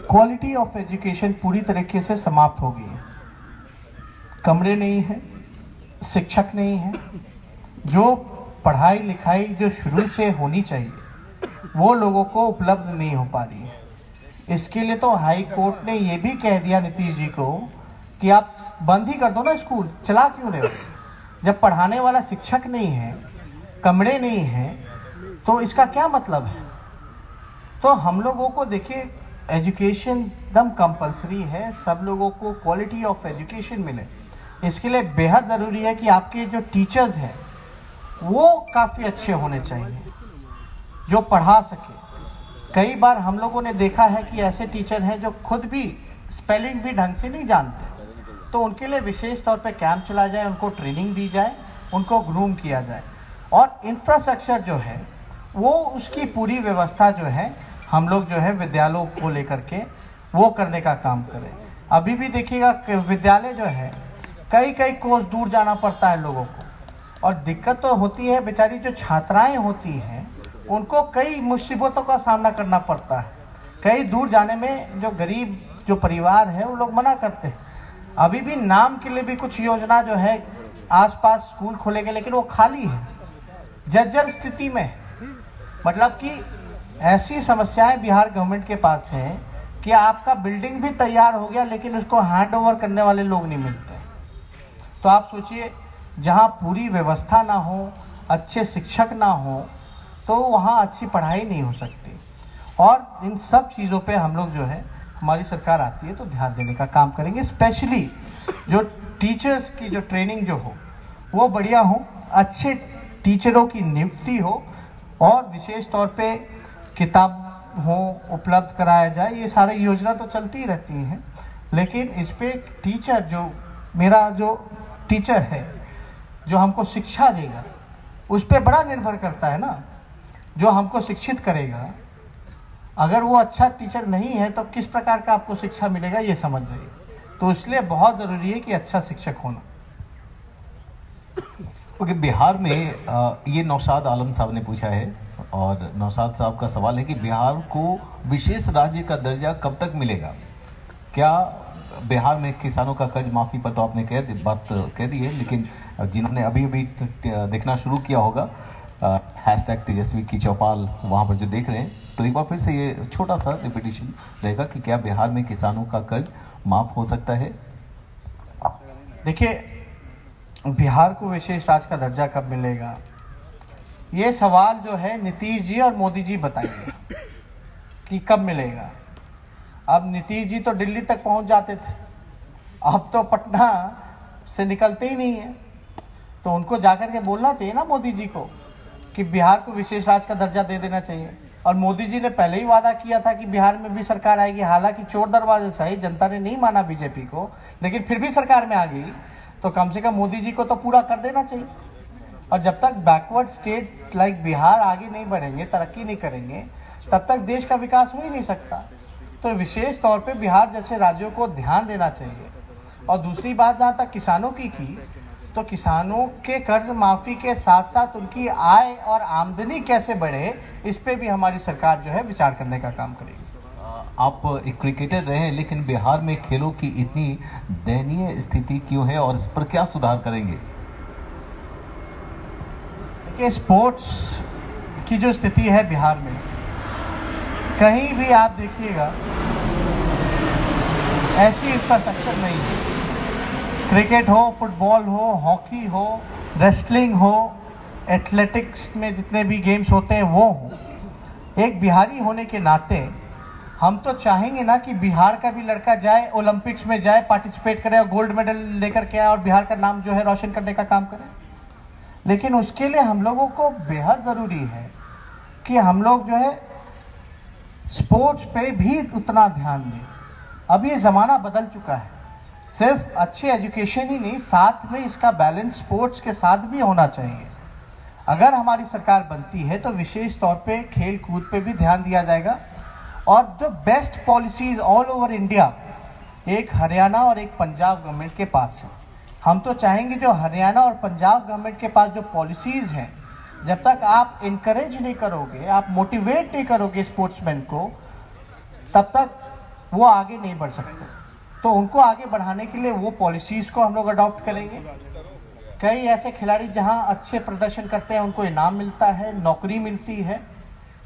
क्वालिटी ऑफ एजुकेशन पूरी तरीके से समाप्त हो गई है। कमरे नहीं है, शिक्षक नहीं है, जो पढ़ाई लिखाई जो शुरू से होनी चाहिए वो लोगों को उपलब्ध नहीं हो पा रही है। इसके लिए तो हाई कोर्ट ने ये भी कह दिया नीतीश जी को कि आप बंद ही कर दो ना, स्कूल चला क्यों रहे हो? जब पढ़ाने वाला शिक्षक नहीं है, कमरे नहीं है, तो इसका क्या मतलब है? तो हम लोगों को देखिए, एजुकेशन एकदम कंपलसरी है, सब लोगों को क्वालिटी ऑफ एजुकेशन मिले। इसके लिए बेहद ज़रूरी है कि आपके जो टीचर्स हैं वो काफ़ी अच्छे होने चाहिए जो पढ़ा सके। कई बार हम लोगों ने देखा है कि ऐसे टीचर हैं जो खुद भी स्पेलिंग भी ढंग से नहीं जानते, तो उनके लिए विशेष तौर पे कैंप चला जाए, उनको ट्रेनिंग दी जाए, उनको ग्रूम किया जाए, और इंफ्रास्ट्रक्चर जो है वो उसकी पूरी व्यवस्था जो है हम लोग जो है विद्यालयों को लेकर के वो करने का काम करें। अभी भी देखिएगा कि विद्यालय जो है कई कई कोस दूर जाना पड़ता है लोगों को, और दिक्कत तो होती है, बेचारी जो छात्राएं होती हैं उनको कई मुसीबतों का सामना करना पड़ता है। कई दूर जाने में जो गरीब जो परिवार है वो लोग मना करते हैं। अभी भी नाम के लिए भी कुछ योजना जो है आसपास स्कूल खोलेंगे, लेकिन वो खाली है, जर्जर स्थिति में। मतलब कि ऐसी समस्याएं बिहार गवर्नमेंट के पास हैं कि आपका बिल्डिंग भी तैयार हो गया लेकिन उसको हैंड ओवर करने वाले लोग नहीं मिलते। तो आप सोचिए, जहां पूरी व्यवस्था ना हो, अच्छे शिक्षक ना हो, तो वहां अच्छी पढ़ाई नहीं हो सकती। और इन सब चीज़ों पे हम लोग जो है, हमारी सरकार आती है तो ध्यान देने का काम करेंगे। स्पेशली जो टीचर्स की जो ट्रेनिंग जो हो वो बढ़िया हो, अच्छे टीचरों की नियुक्ति हो, और विशेष तौर पे किताब हो उपलब्ध कराया जाए। ये सारी योजना तो चलती ही रहती हैं, लेकिन इस पे टीचर जो मेरा जो टीचर है जो हमको शिक्षा देगा उस पर बड़ा निर्भर करता है ना। जो हमको शिक्षित करेगा, अगर वो अच्छा टीचर नहीं है तो किस प्रकार का आपको शिक्षा मिलेगा, ये समझ जाइए। तो इसलिए बहुत ज़रूरी है कि अच्छा शिक्षक होना। ओके, बिहार में ये नौशाद आलम साहब ने पूछा है, और नौशाद साहब का सवाल है कि बिहार को विशेष राज्य का दर्जा कब तक मिलेगा? क्या बिहार में किसानों का कर्ज माफ़ी पर तो आपने बात कह दी है, लेकिन जिन्होंने अभी अभी देखना शुरू किया होगा #तेजस्वी की चौपाल, वहाँ पर जो देख रहे हैं, तो एक बार फिर से ये छोटा सा रिपीटिशन रहेगा कि क्या बिहार में किसानों का कर्ज माफ़ हो सकता है? देखिए, बिहार को विशेष राज्य का दर्जा कब मिलेगा, ये सवाल जो है नीतीश जी और मोदी जी बताएंगे कि कब मिलेगा। अब नीतीश जी तो दिल्ली तक पहुंच जाते थे, अब तो पटना से निकलते ही नहीं है। तो उनको जाकर के बोलना चाहिए ना मोदी जी को कि बिहार को विशेष राज्य का दर्जा दे देना चाहिए। और मोदी जी ने पहले ही वादा किया था कि बिहार में भी सरकार आएगी। हालांकि चोर दरवाजे से ही जनता ने नहीं माना बीजेपी को, लेकिन फिर भी सरकार में आ गई, तो कम से कम मोदी जी को तो पूरा कर देना चाहिए। और जब तक बैकवर्ड स्टेट लाइक बिहार आगे नहीं बढ़ेंगे, तरक्की नहीं करेंगे, तब तक देश का विकास हो ही नहीं सकता। तो विशेष तौर पे बिहार जैसे राज्यों को ध्यान देना चाहिए। और दूसरी बात, जहाँ तक किसानों की तो किसानों के कर्ज माफ़ी के साथ साथ उनकी आय और आमदनी कैसे बढ़े, इस पे भी हमारी सरकार जो है विचार करने का काम करेगी। आप एक क्रिकेटर रहे हैं, लेकिन बिहार में खेलों की इतनी दयनीय स्थिति क्यों है और इस पर क्या सुधार करेंगे? देखिए, स्पोर्ट्स की जो स्थिति है बिहार में, कहीं भी आप देखिएगा ऐसी इंफ्रास्ट्रक्चर नहीं है। क्रिकेट हो, फुटबॉल हो, हॉकी हो, रेसलिंग हो, एथलेटिक्स में जितने भी गेम्स होते हैं वो हो। एक बिहारी होने के नाते हम तो चाहेंगे ना कि बिहार का भी लड़का जाए, ओलंपिक्स में जाए, पार्टिसिपेट करे और गोल्ड मेडल लेकर के आए और बिहार का नाम जो है रोशन करने का काम करे। लेकिन उसके लिए हम लोगों को बेहद ज़रूरी है कि हम लोग जो है स्पोर्ट्स पे भी उतना ध्यान दें। अब ये ज़माना बदल चुका है, सिर्फ अच्छी एजुकेशन ही नहीं, साथ में इसका बैलेंस स्पोर्ट्स के साथ भी होना चाहिए। अगर हमारी सरकार बनती है तो विशेष तौर पे खेल कूद पे भी ध्यान दिया जाएगा और जो best policies all over India एक हरियाणा और एक पंजाब गवर्नमेंट के पास है। हम तो चाहेंगे जो हरियाणा और पंजाब गवर्नमेंट के पास जो पॉलिसीज़ हैं, जब तक आप इनकरेज नहीं करोगे, आप मोटिवेट नहीं करोगे स्पोर्ट्समैन को, तब तक वो आगे नहीं बढ़ सकते। तो उनको आगे बढ़ाने के लिए वो पॉलिसीज़ को हम लोग अडॉप्ट करेंगे। कई ऐसे खिलाड़ी जहां अच्छे प्रदर्शन करते हैं उनको इनाम मिलता है, नौकरी मिलती है।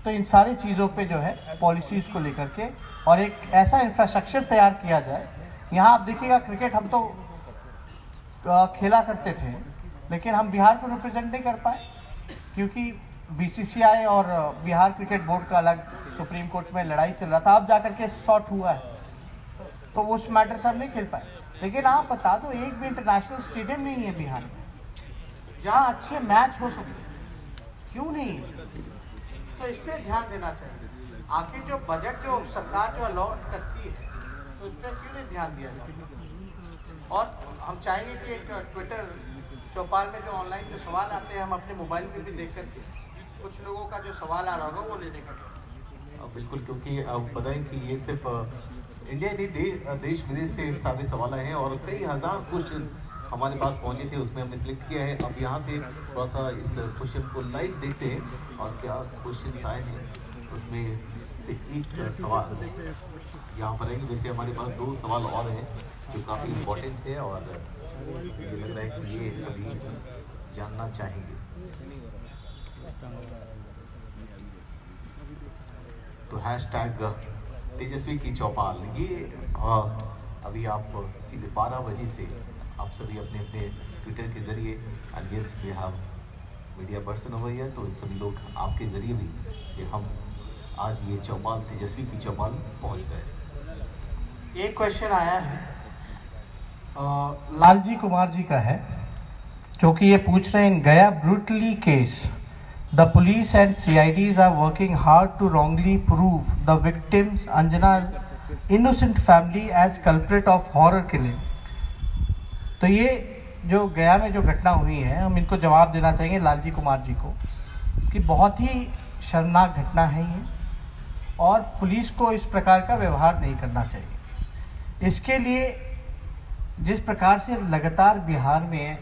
तो इन सारी चीज़ों पे जो है पॉलिसीज़ को लेकर के और एक ऐसा इंफ्रास्ट्रक्चर तैयार किया जाए। यहाँ आप देखिएगा, क्रिकेट हम तो खेला करते थे, लेकिन हम बिहार को रिप्रेजेंट नहीं कर पाए क्योंकि बीसीसीआई और बिहार क्रिकेट बोर्ड का अलग सुप्रीम कोर्ट में लड़ाई चल रहा था। अब जाकर के सॉर्ट हुआ है, तो उस मैटर से हम नहीं खेल पाए। लेकिन आप बता दो, एक भी इंटरनेशनल स्टेडियम नहीं है बिहार में जहाँ अच्छे मैच हो सके, क्यों नहीं है? तो इस पर ध्यान देना चाहिए। आखिर जो बजट जो सरकार जो अलॉट करती है, तो उस पर क्यों नहीं ध्यान दिया जाए? और हम चाहेंगे कि एक ट्विटर चौपाल में जो ऑनलाइन जो सवाल आते हैं, हम अपने मोबाइल में भी देख करके कुछ लोगों का जो सवाल आ रहा होगा वो लेने का। बिल्कुल, क्योंकि अब बताएं कि ये सिर्फ इंडिया नहीं, देश विदेश से सारे सवाल आए हैं और कई हज़ार क्वेश्चन हमारे पास पहुंचे थे, उसमें हमने सिलेक्ट किया है। अब यहाँ से थोड़ा सा इस क्वेश्चन को लाइव देखते हैं और क्या क्वेश्चन आए हैं उसमें से एक सवाल यहाँ पर है। वैसे हमारे पास 2 सवाल और हैं जो काफ़ी इम्पोर्टेंट है और मुझे लग रहा है कि ये सभी जानना चाहेंगे। तो हैशटैग तेजस्वी की चौपाल, ये अभी आप सीधे 12 बजे से आप सभी अपने अपने ट्विटर के जरिए, and yes we have media person over here, तो सभी लोग आपके जरिए भी ये हम आज ये चौपाल, तेजस्वी की चौपाल पहुंच रहे हैं। एक क्वेश्चन आया है, लालजी कुमार जी का है, जो कि ये पूछ रहे हैं, गया brutally case, the police and CIDs are working hard to wrongly prove the victims Anjana's innocent family as culprit of horror killing। तो ये जो गया में जो घटना हुई है, हम इनको जवाब देना चाहेंगे लालजी कुमार जी को कि बहुत ही शर्मनाक घटना है ये और पुलिस को इस प्रकार का व्यवहार नहीं करना चाहिए। इसके लिए जिस प्रकार से लगातार बिहार में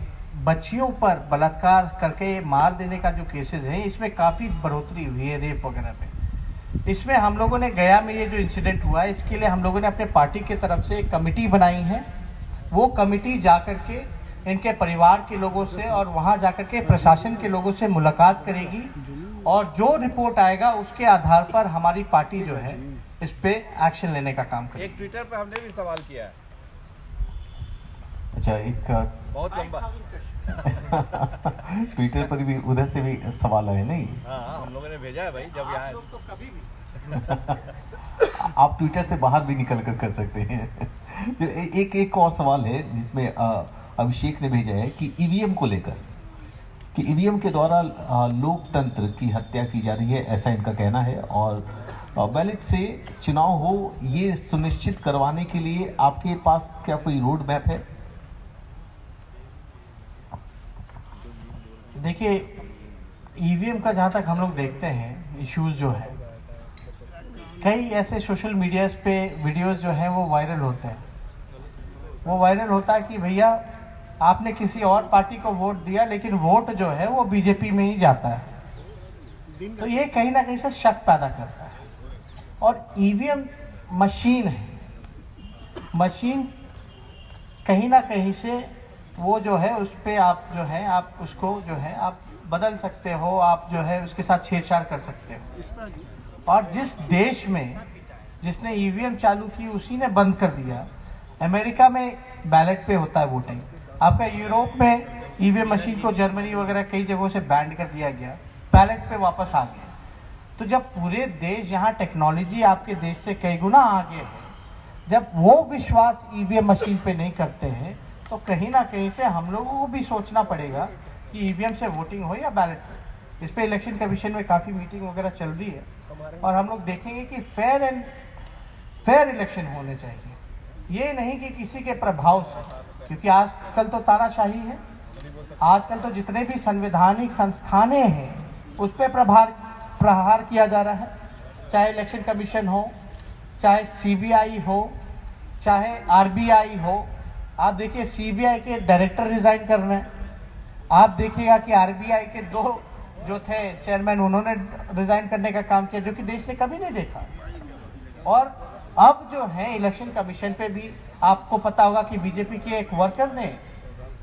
बच्चियों पर बलात्कार करके मार देने का जो केसेस हैं, इसमें काफ़ी बढ़ोतरी हुई है रेप वगैरह में। इसमें हम लोगों ने गया में ये जो इंसिडेंट हुआ है, इसके लिए हम लोगों ने अपने पार्टी की तरफ से एक कमेटी बनाई है। वो कमेटी जा कर के इनके परिवार के लोगों से और वहाँ जा कर के प्रशासन के लोगों से मुलाकात करेगी और जो रिपोर्ट आएगा उसके आधार पर हमारी पार्टी जो है इस पे एक्शन लेने का काम करेगी। एक ट्विटर पे हमने भी सवाल किया है। अच्छा, एक बहुत लंबा ट्विटर पर भी उधर से भी सवाल आए नहीं? हाँ, हम लोगों ने भेजा है भाई, जब यहाँ तो कभी भी आप ट्विटर से बाहर भी निकल कर सकते हैं। एक और सवाल है जिसमें अभिषेक ने भेजा है कि ईवीएम को लेकर, कि ईवीएम के द्वारा लोकतंत्र की हत्या की जा रही है, ऐसा इनका कहना है, और बैलेट से चुनाव हो ये सुनिश्चित करवाने के लिए आपके पास क्या कोई रोड मैप है? देखिए, ईवीएम का जहाँ तक हम लोग देखते हैं इश्यूज जो है, कई ऐसे सोशल मीडिया पे वीडियोस जो हैं वो वायरल होते हैं। वो वायरल होता है कि भैया आपने किसी और पार्टी को वोट दिया, लेकिन वोट जो है वो बीजेपी में ही जाता है, तो ये कहीं ना कहीं से शक पैदा करता है। और ईवीएम मशीन है, मशीन कहीं ना कहीं से वो जो है उस पर आप जो है आप उसको जो है आप बदल सकते हो, आप जो है उसके साथ छेड़छाड़ कर सकते हो। और जिस देश में जिसने ईवीएम चालू की उसी ने बंद कर दिया। अमेरिका में बैलेट पे होता है वोटिंग, आपका यूरोप में ईवीएम मशीन को जर्मनी वगैरह कई जगहों से बैन कर दिया गया, बैलेट पे वापस आ गया। तो जब पूरे देश यहाँ टेक्नोलॉजी आपके देश से कई गुना आगे है, जब वो विश्वास ईवीएम मशीन पे नहीं करते हैं, तो कहीं ना कहीं से हम लोगों को भी सोचना पड़ेगा कि ईवीएम से वोटिंग हो या बैलेट से। इस पे इलेक्शन कमीशन में काफ़ी मीटिंग वगैरह चल रही है और हम लोग देखेंगे कि फेयर इलेक्शन होने चाहिए, ये नहीं कि किसी के प्रभाव से, क्योंकि आजकल तो तानाशाही है, आजकल तो जितने भी संवैधानिक संस्थानें हैं उस पर प्रहार किया जा रहा है, चाहे इलेक्शन कमीशन हो, चाहे सीबीआई हो, चाहे आरबीआई हो। आप देखिए सीबीआई के डायरेक्टर रिजाइन कर रहे हैं, आप देखिएगा कि आरबीआई के 2 जो थे चेयरमैन उन्होंने रिजाइन करने का काम किया, जो कि देश ने कभी नहीं देखा। और अब जो है इलेक्शन कमीशन पे भी आपको पता होगा कि बीजेपी के एक वर्कर ने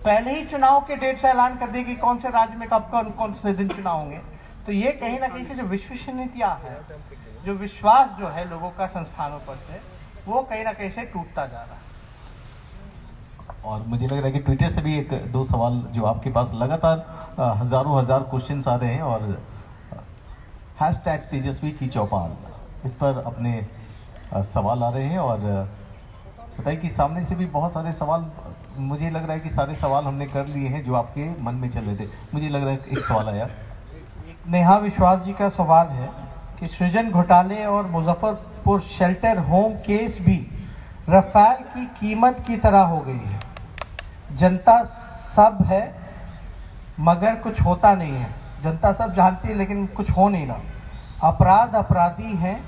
पहले ही चुनाव के डेट से ऐलान कर दिया कि कौन से राज्य में कब कौन से दिन चुनाव होंगे। तो ये कहीं ना कहीं से जो विश्वसनीयता है, जो विश्वास जो है लोगों का संस्थानों पर से, वो कहीं ना कहीं से टूटता जा रहा है। और मुझे लग रहा है कि ट्विटर से भी 1-2 सवाल जो आपके पास लगातार हज़ारों क्वेश्चंस आ रहे हैं, और हैशटैग तेजस्वी की चौपाल इस पर अपने सवाल आ रहे हैं। और बताइए कि सामने से भी बहुत सारे सवाल, मुझे लग रहा है कि सारे सवाल हमने कर लिए हैं जो आपके मन में चल रहे थे। मुझे लग रहा है एक सवाल आया, नेहा विश्वास जी का सवाल है कि सृजन घोटाले और मुजफ्फरपुर शेल्टर होम केस भी रफाल की कीमत की तरह हो गई है, जनता सब है मगर कुछ होता नहीं है, जनता सब जानती है लेकिन कुछ हो नहीं रहा, अपराधी हैं,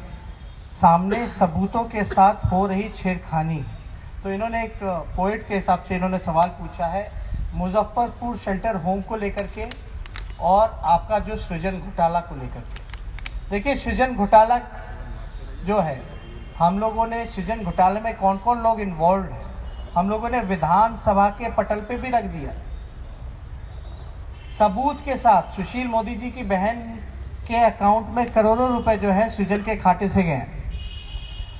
सामने सबूतों के साथ हो रही छेड़खानी। तो इन्होंने एक पोएट के हिसाब से इन्होंने सवाल पूछा है मुजफ्फरपुर शेल्टर होम को लेकर के और आपका जो सृजन घोटाला को लेकर के। देखिए सृजन घोटाला जो है, हम लोगों ने सृजन घोटाले में कौन कौन लोग इन्वॉल्व हैं, हम लोगों ने विधानसभा के पटल पे भी रख दिया सबूत के साथ। सुशील मोदी जी की बहन के अकाउंट में करोड़ों रुपए जो है सृजन के खाते से गए,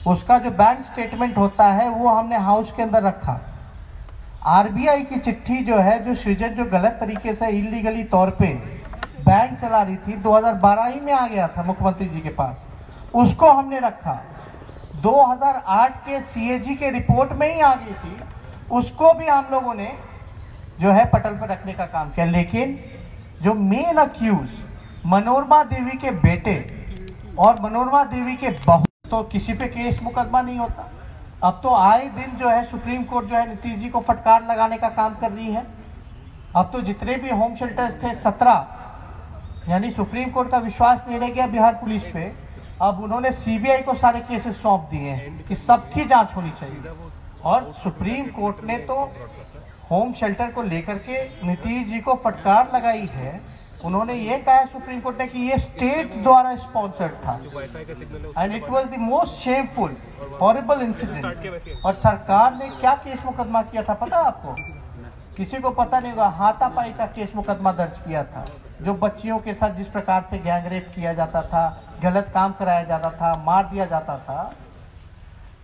उसका जो बैंक स्टेटमेंट होता है वो हमने हाउस के अंदर रखा। आरबीआई की चिट्ठी जो है, जो सृजन जो गलत तरीके से इलीगली तौर पे बैंक चला रही थी, 2012 ही में आ गया था मुख्यमंत्री जी के पास, उसको हमने रखा। 2008 के सीएजी के रिपोर्ट में ही आ गई थी, उसको भी हम लोगों ने जो है पटल पर रखने का काम किया। लेकिन जो मेन अक्यूज मनोरमा देवी के बेटे और मनोरमा देवी के बहू, तो किसी पे केस मुकदमा नहीं होता। अब तो आए दिन जो है सुप्रीम कोर्ट जो है नीतीश जी को फटकार लगाने का काम कर रही है। अब तो जितने भी होम शेल्टर्स थे 17, यानी सुप्रीम कोर्ट का विश्वास नहीं रह गया बिहार पुलिस पे। अब उन्होंने सीबीआई को सारे केसेस सौंप दिए हैं कि सबकी जांच होनी चाहिए। और सुप्रीम कोर्ट ने तो होम शेल्टर को लेकर के नीतीश जी को फटकार लगाई है। उन्होंने ये कहा है सुप्रीम कोर्ट ने कि ये स्टेट द्वारा स्पॉन्सर्ड था and it was the most shameful horrible incident. और सरकार ने क्या केस मुकदमा किया था पता है आपको? किसी को पता नहीं होगा, हाथापाई का केस मुकदमा दर्ज किया था। जो बच्चियों के साथ जिस प्रकार से गैंग रेप किया जाता था, गलत काम कराया जाता था, मार दिया जाता था,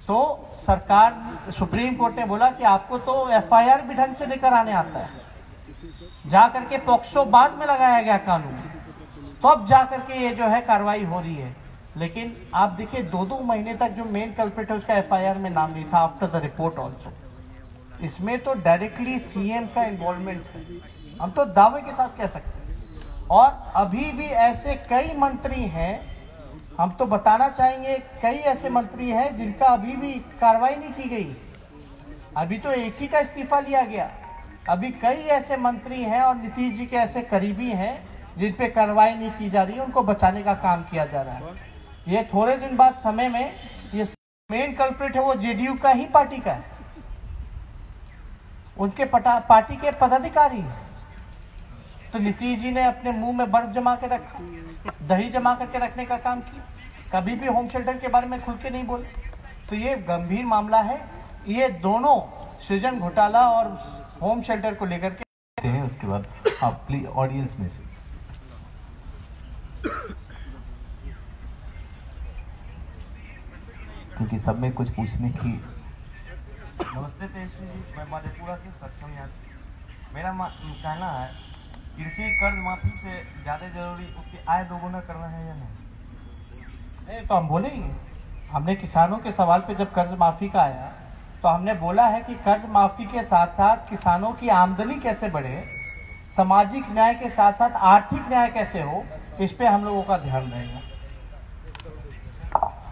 तो सरकार सुप्रीम कोर्ट ने बोला कि आपको तो एफआईआर भी ढंग से लेकर आने आता है। जा करके पॉक्सो बाद में लगाया गया कानून, तो अब जा करके ये जो है कार्रवाई हो रही है। लेकिन आप देखिए 2-2 महीने तक जो मेन कल्प्रिट है उसका एफआईआर में नाम नहीं था आफ्टर द रिपोर्ट ऑल्सो। इसमें तो डायरेक्टली सीएम का इन्वॉल्वमेंट है, हम तो दावे के साथ कह सकते हैं। और अभी भी ऐसे कई मंत्री हैं, हम तो बताना चाहेंगे कई ऐसे मंत्री हैं जिनका अभी भी कार्रवाई नहीं की गई। अभी तो एक ही का इस्तीफा लिया गया, अभी कई ऐसे मंत्री हैं और नीतीश जी के ऐसे करीबी हैं जिन पे कार्रवाई नहीं की जा रही है, उनको बचाने का काम किया जा रहा है। ये थोड़े दिन बाद समय में ये मेन कल्प्रिट है वो जेडीयू का ही पार्टी का है, उनके पार्टी के पदाधिकारी हैं। तो नीतीश जी ने अपने मुंह में बर्फ जमा के रखा, दही जमा करके रखने का काम किया, कभी भी होम शेल्टर के बारे में खुल के नहीं बोले। तो ये गंभीर मामला है। ये दोनों सृजन घोटाला और होम शेल्टर को लेकर के हैं। उसके बाद आप प्लीज ऑडियंस में से, क्योंकि सब में कुछ पूछने की। नमस्ते तेजस्वी जी, मैं मधेपुरा से सक्षम यादव। मेरा कहना है कृषि कर्ज माफी से ज़्यादा जरूरी उसकी आय दोगुना करना है या नहीं? तो हम बोलेंगे, हमने किसानों के सवाल पे जब कर्ज माफी का आया तो हमने बोला है कि कर्ज माफी के साथ साथ किसानों की आमदनी कैसे बढ़े, सामाजिक न्याय के साथ साथ आर्थिक न्याय कैसे हो, इस पे हम लोगों का ध्यान रहेगा।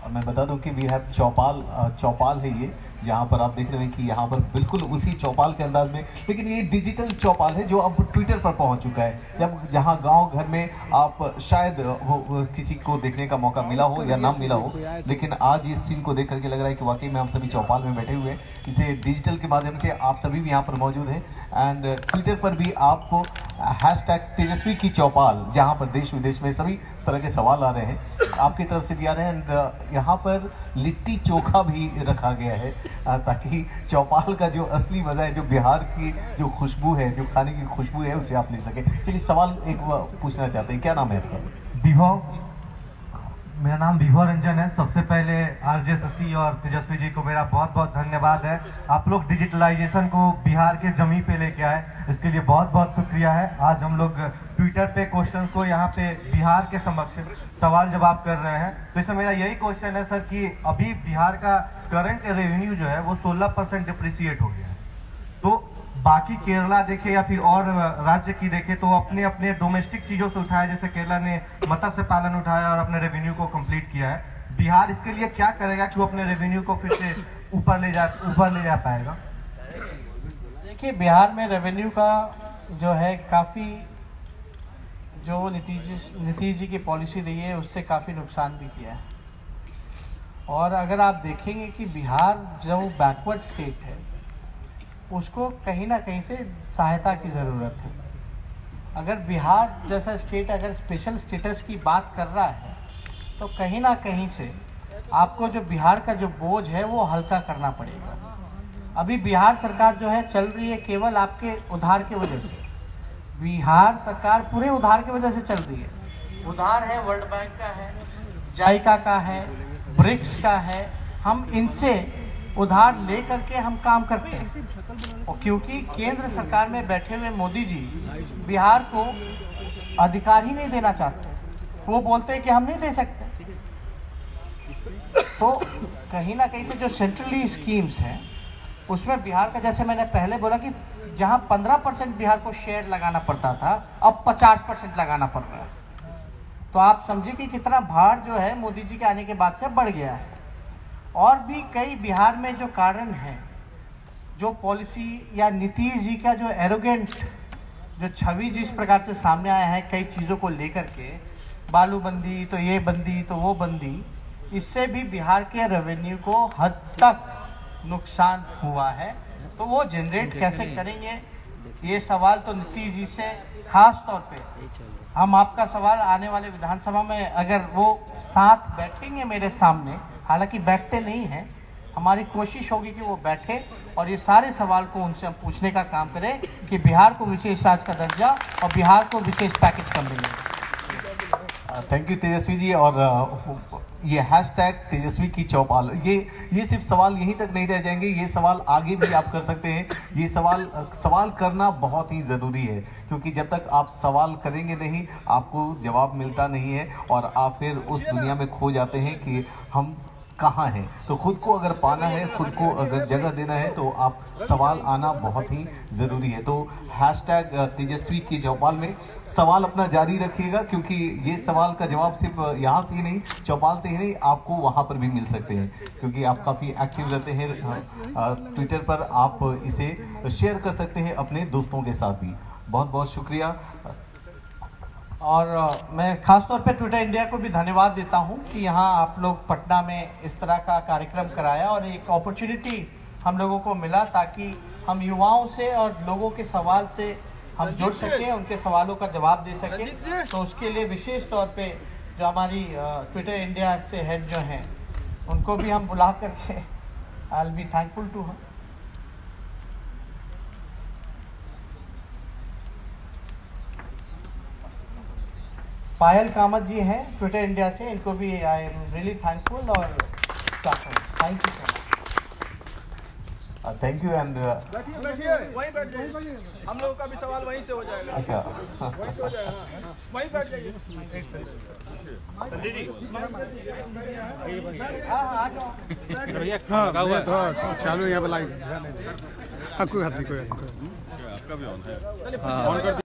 और मैं बता दूं कि वी हैव चौपाल है ये, जहाँ पर आप देख रहे हैं कि यहाँ पर बिल्कुल उसी चौपाल के अंदाज में, लेकिन ये डिजिटल चौपाल है जो अब ट्विटर पर पहुँच चुका है। जब जहाँ गांव घर में आप शायद वो किसी को देखने का मौका मिला हो या ना मिला हो, लेकिन आज इस सीन को देख करके लग रहा है कि वाकई में हम सभी चौपाल में बैठे हुए हैं। इसे डिजिटल के माध्यम से आप सभी भी यहाँ पर मौजूद हैं। एंड ट्विटर पर भी आपको #तेजस्वी की चौपाल, जहाँ पर देश विदेश में सभी तरह के सवाल आ रहे हैं, आपकी तरफ से भी आ रहे हैं। एंड यहाँ पर लिट्टी चोखा भी रखा गया है ताकि चौपाल का जो असली मजा है, जो बिहार की जो खुशबू है, जो खाने की खुशबू है, उसे आप ले सके। चलिए सवाल एक पूछना चाहते हैं, क्या नाम है आपका? विभव, मेरा नाम विभव रंजन है। सबसे पहले आरजे शशि और तेजस्वी जी को मेरा बहुत बहुत धन्यवाद है। आप लोग डिजिटलाइजेशन को बिहार के जमीन पे लेके आए, इसके लिए बहुत बहुत शुक्रिया है। आज हम लोग ट्विटर पे क्वेश्चन को यहाँ पे बिहार के समक्ष सवाल जवाब कर रहे हैं। तो इसमें मेरा यही क्वेश्चन है सर कि अभी बिहार का करंट रेवेन्यू जो है वो 16% डिप्रिसिएट हो गया है। तो बाकी केरला देखे या फिर और राज्य की देखे तो अपने अपने डोमेस्टिक चीज़ों से उठाया, जैसे केरला ने मत्स्य पालन उठाया और अपने रेवेन्यू को कंप्लीट किया है। बिहार इसके लिए क्या करेगा कि वो अपने रेवेन्यू को फिर से ऊपर ले जा पाएगा? देखिए, बिहार में रेवेन्यू का जो है काफ़ी, जो नीतीश जी की पॉलिसी रही है उससे काफ़ी नुकसान भी किया है। और अगर आप देखेंगे कि बिहार जो बैकवर्ड स्टेट है उसको कहीं ना कहीं से सहायता की ज़रूरत है। अगर बिहार जैसा स्टेट अगर स्पेशल स्टेटस की बात कर रहा है तो कहीं ना कहीं से आपको जो बिहार का जो बोझ है वो हल्का करना पड़ेगा। अभी बिहार सरकार जो है चल रही है केवल आपके उधार की वजह से। बिहार सरकार पूरे उधार की वजह से चल रही है। उधार है वर्ल्ड बैंक का है, जाइका का है, ब्रिक्स का है। हम इनसे उधार ले करके हम काम करते हैं। और क्योंकि केंद्र सरकार में बैठे हुए मोदी जी बिहार को अधिकार ही नहीं देना चाहते, वो बोलते हैं कि हम नहीं दे सकते। तो कहीं ना कहीं से जो सेंट्रली स्कीम्स हैं उसमें बिहार का, जैसे मैंने पहले बोला कि जहां 15% बिहार को शेयर लगाना पड़ता था, अब 50% लगाना पड़ रहा है। तो आप समझिए कि कितना भार जो है मोदी जी के आने के बाद से बढ़ गया है। और भी कई बिहार में जो कारण हैं, जो पॉलिसी या नीतीश जी का जो एरोगेंट जो छवि जिस प्रकार से सामने आया है कई चीज़ों को लेकर के, बालूबंदी तो ये बंदी तो वो बंदी, इससे भी बिहार के रेवेन्यू को हद तक नुकसान हुआ है। तो वो जनरेट कैसे करेंगे, ये सवाल तो नीतीश जी से खास तौर पे हम आपका सवाल आने वाले विधानसभा में अगर वो साथ बैठेंगे मेरे सामने, हालांकि बैठते नहीं हैं, हमारी कोशिश होगी कि वो बैठे और ये सारे सवाल को उनसे हम पूछने का काम करें कि बिहार को विशेष राज्य का दर्जा और बिहार को विशेष पैकेज कब मिलेगा। Thank you Tejashwi ji. और ये #तेजस्वी की चौपाल, ये सिर्फ सवाल यहीं तक नहीं रह जाएंगे, ये सवाल आगे भी आप कर सकते हैं। ये सवाल करना बहुत ही ज़रूरी है, क्योंकि जब तक आप सवाल करेंगे नहीं आपको जवाब मिलता नहीं है और आप फिर उस दुनिया में खो जाते हैं कि हम कहाँ हैं। तो खुद को अगर पाना है, खुद को अगर जगह देना है तो आप सवाल आना बहुत ही ज़रूरी है। तो #तेजस्वी की चौपाल में सवाल अपना जारी रखिएगा, क्योंकि ये सवाल का जवाब सिर्फ यहाँ से ही नहीं, चौपाल से ही नहीं, आपको वहाँ पर भी मिल सकते हैं, क्योंकि आप काफ़ी एक्टिव रहते हैं ट्विटर पर। आप इसे शेयर कर सकते हैं अपने दोस्तों के साथ भी। बहुत बहुत शुक्रिया। और मैं खासतौर पे ट्विटर इंडिया को भी धन्यवाद देता हूं कि यहाँ आप लोग पटना में इस तरह का कार्यक्रम कराया और एक अपॉर्चुनिटी हम लोगों को मिला ताकि हम युवाओं से और लोगों के सवाल से हम जुड़ सकें, उनके सवालों का जवाब दे सकें। तो उसके लिए विशेष तौर पे जो हमारी ट्विटर इंडिया से हेड जो हैं उनको भी हम बुला करके I will be thankful to her. Payal Kamat ji हैं ट्विटर इंडिया से, इनको भी आई एम रियली थैंकफुल और thank you so much. Thank you and बैठिए वहीं बैठ जाइए, हम लोगों का भी सवाल वहीं से हो जाएगा। अच्छा वहीं से हो जाएगा, वहीं बैठ जाइए। हाँ चालू यहाँ लाइव। हाँ कोई बात नहीं, कोई बात नहीं। आपका भी ऑन है।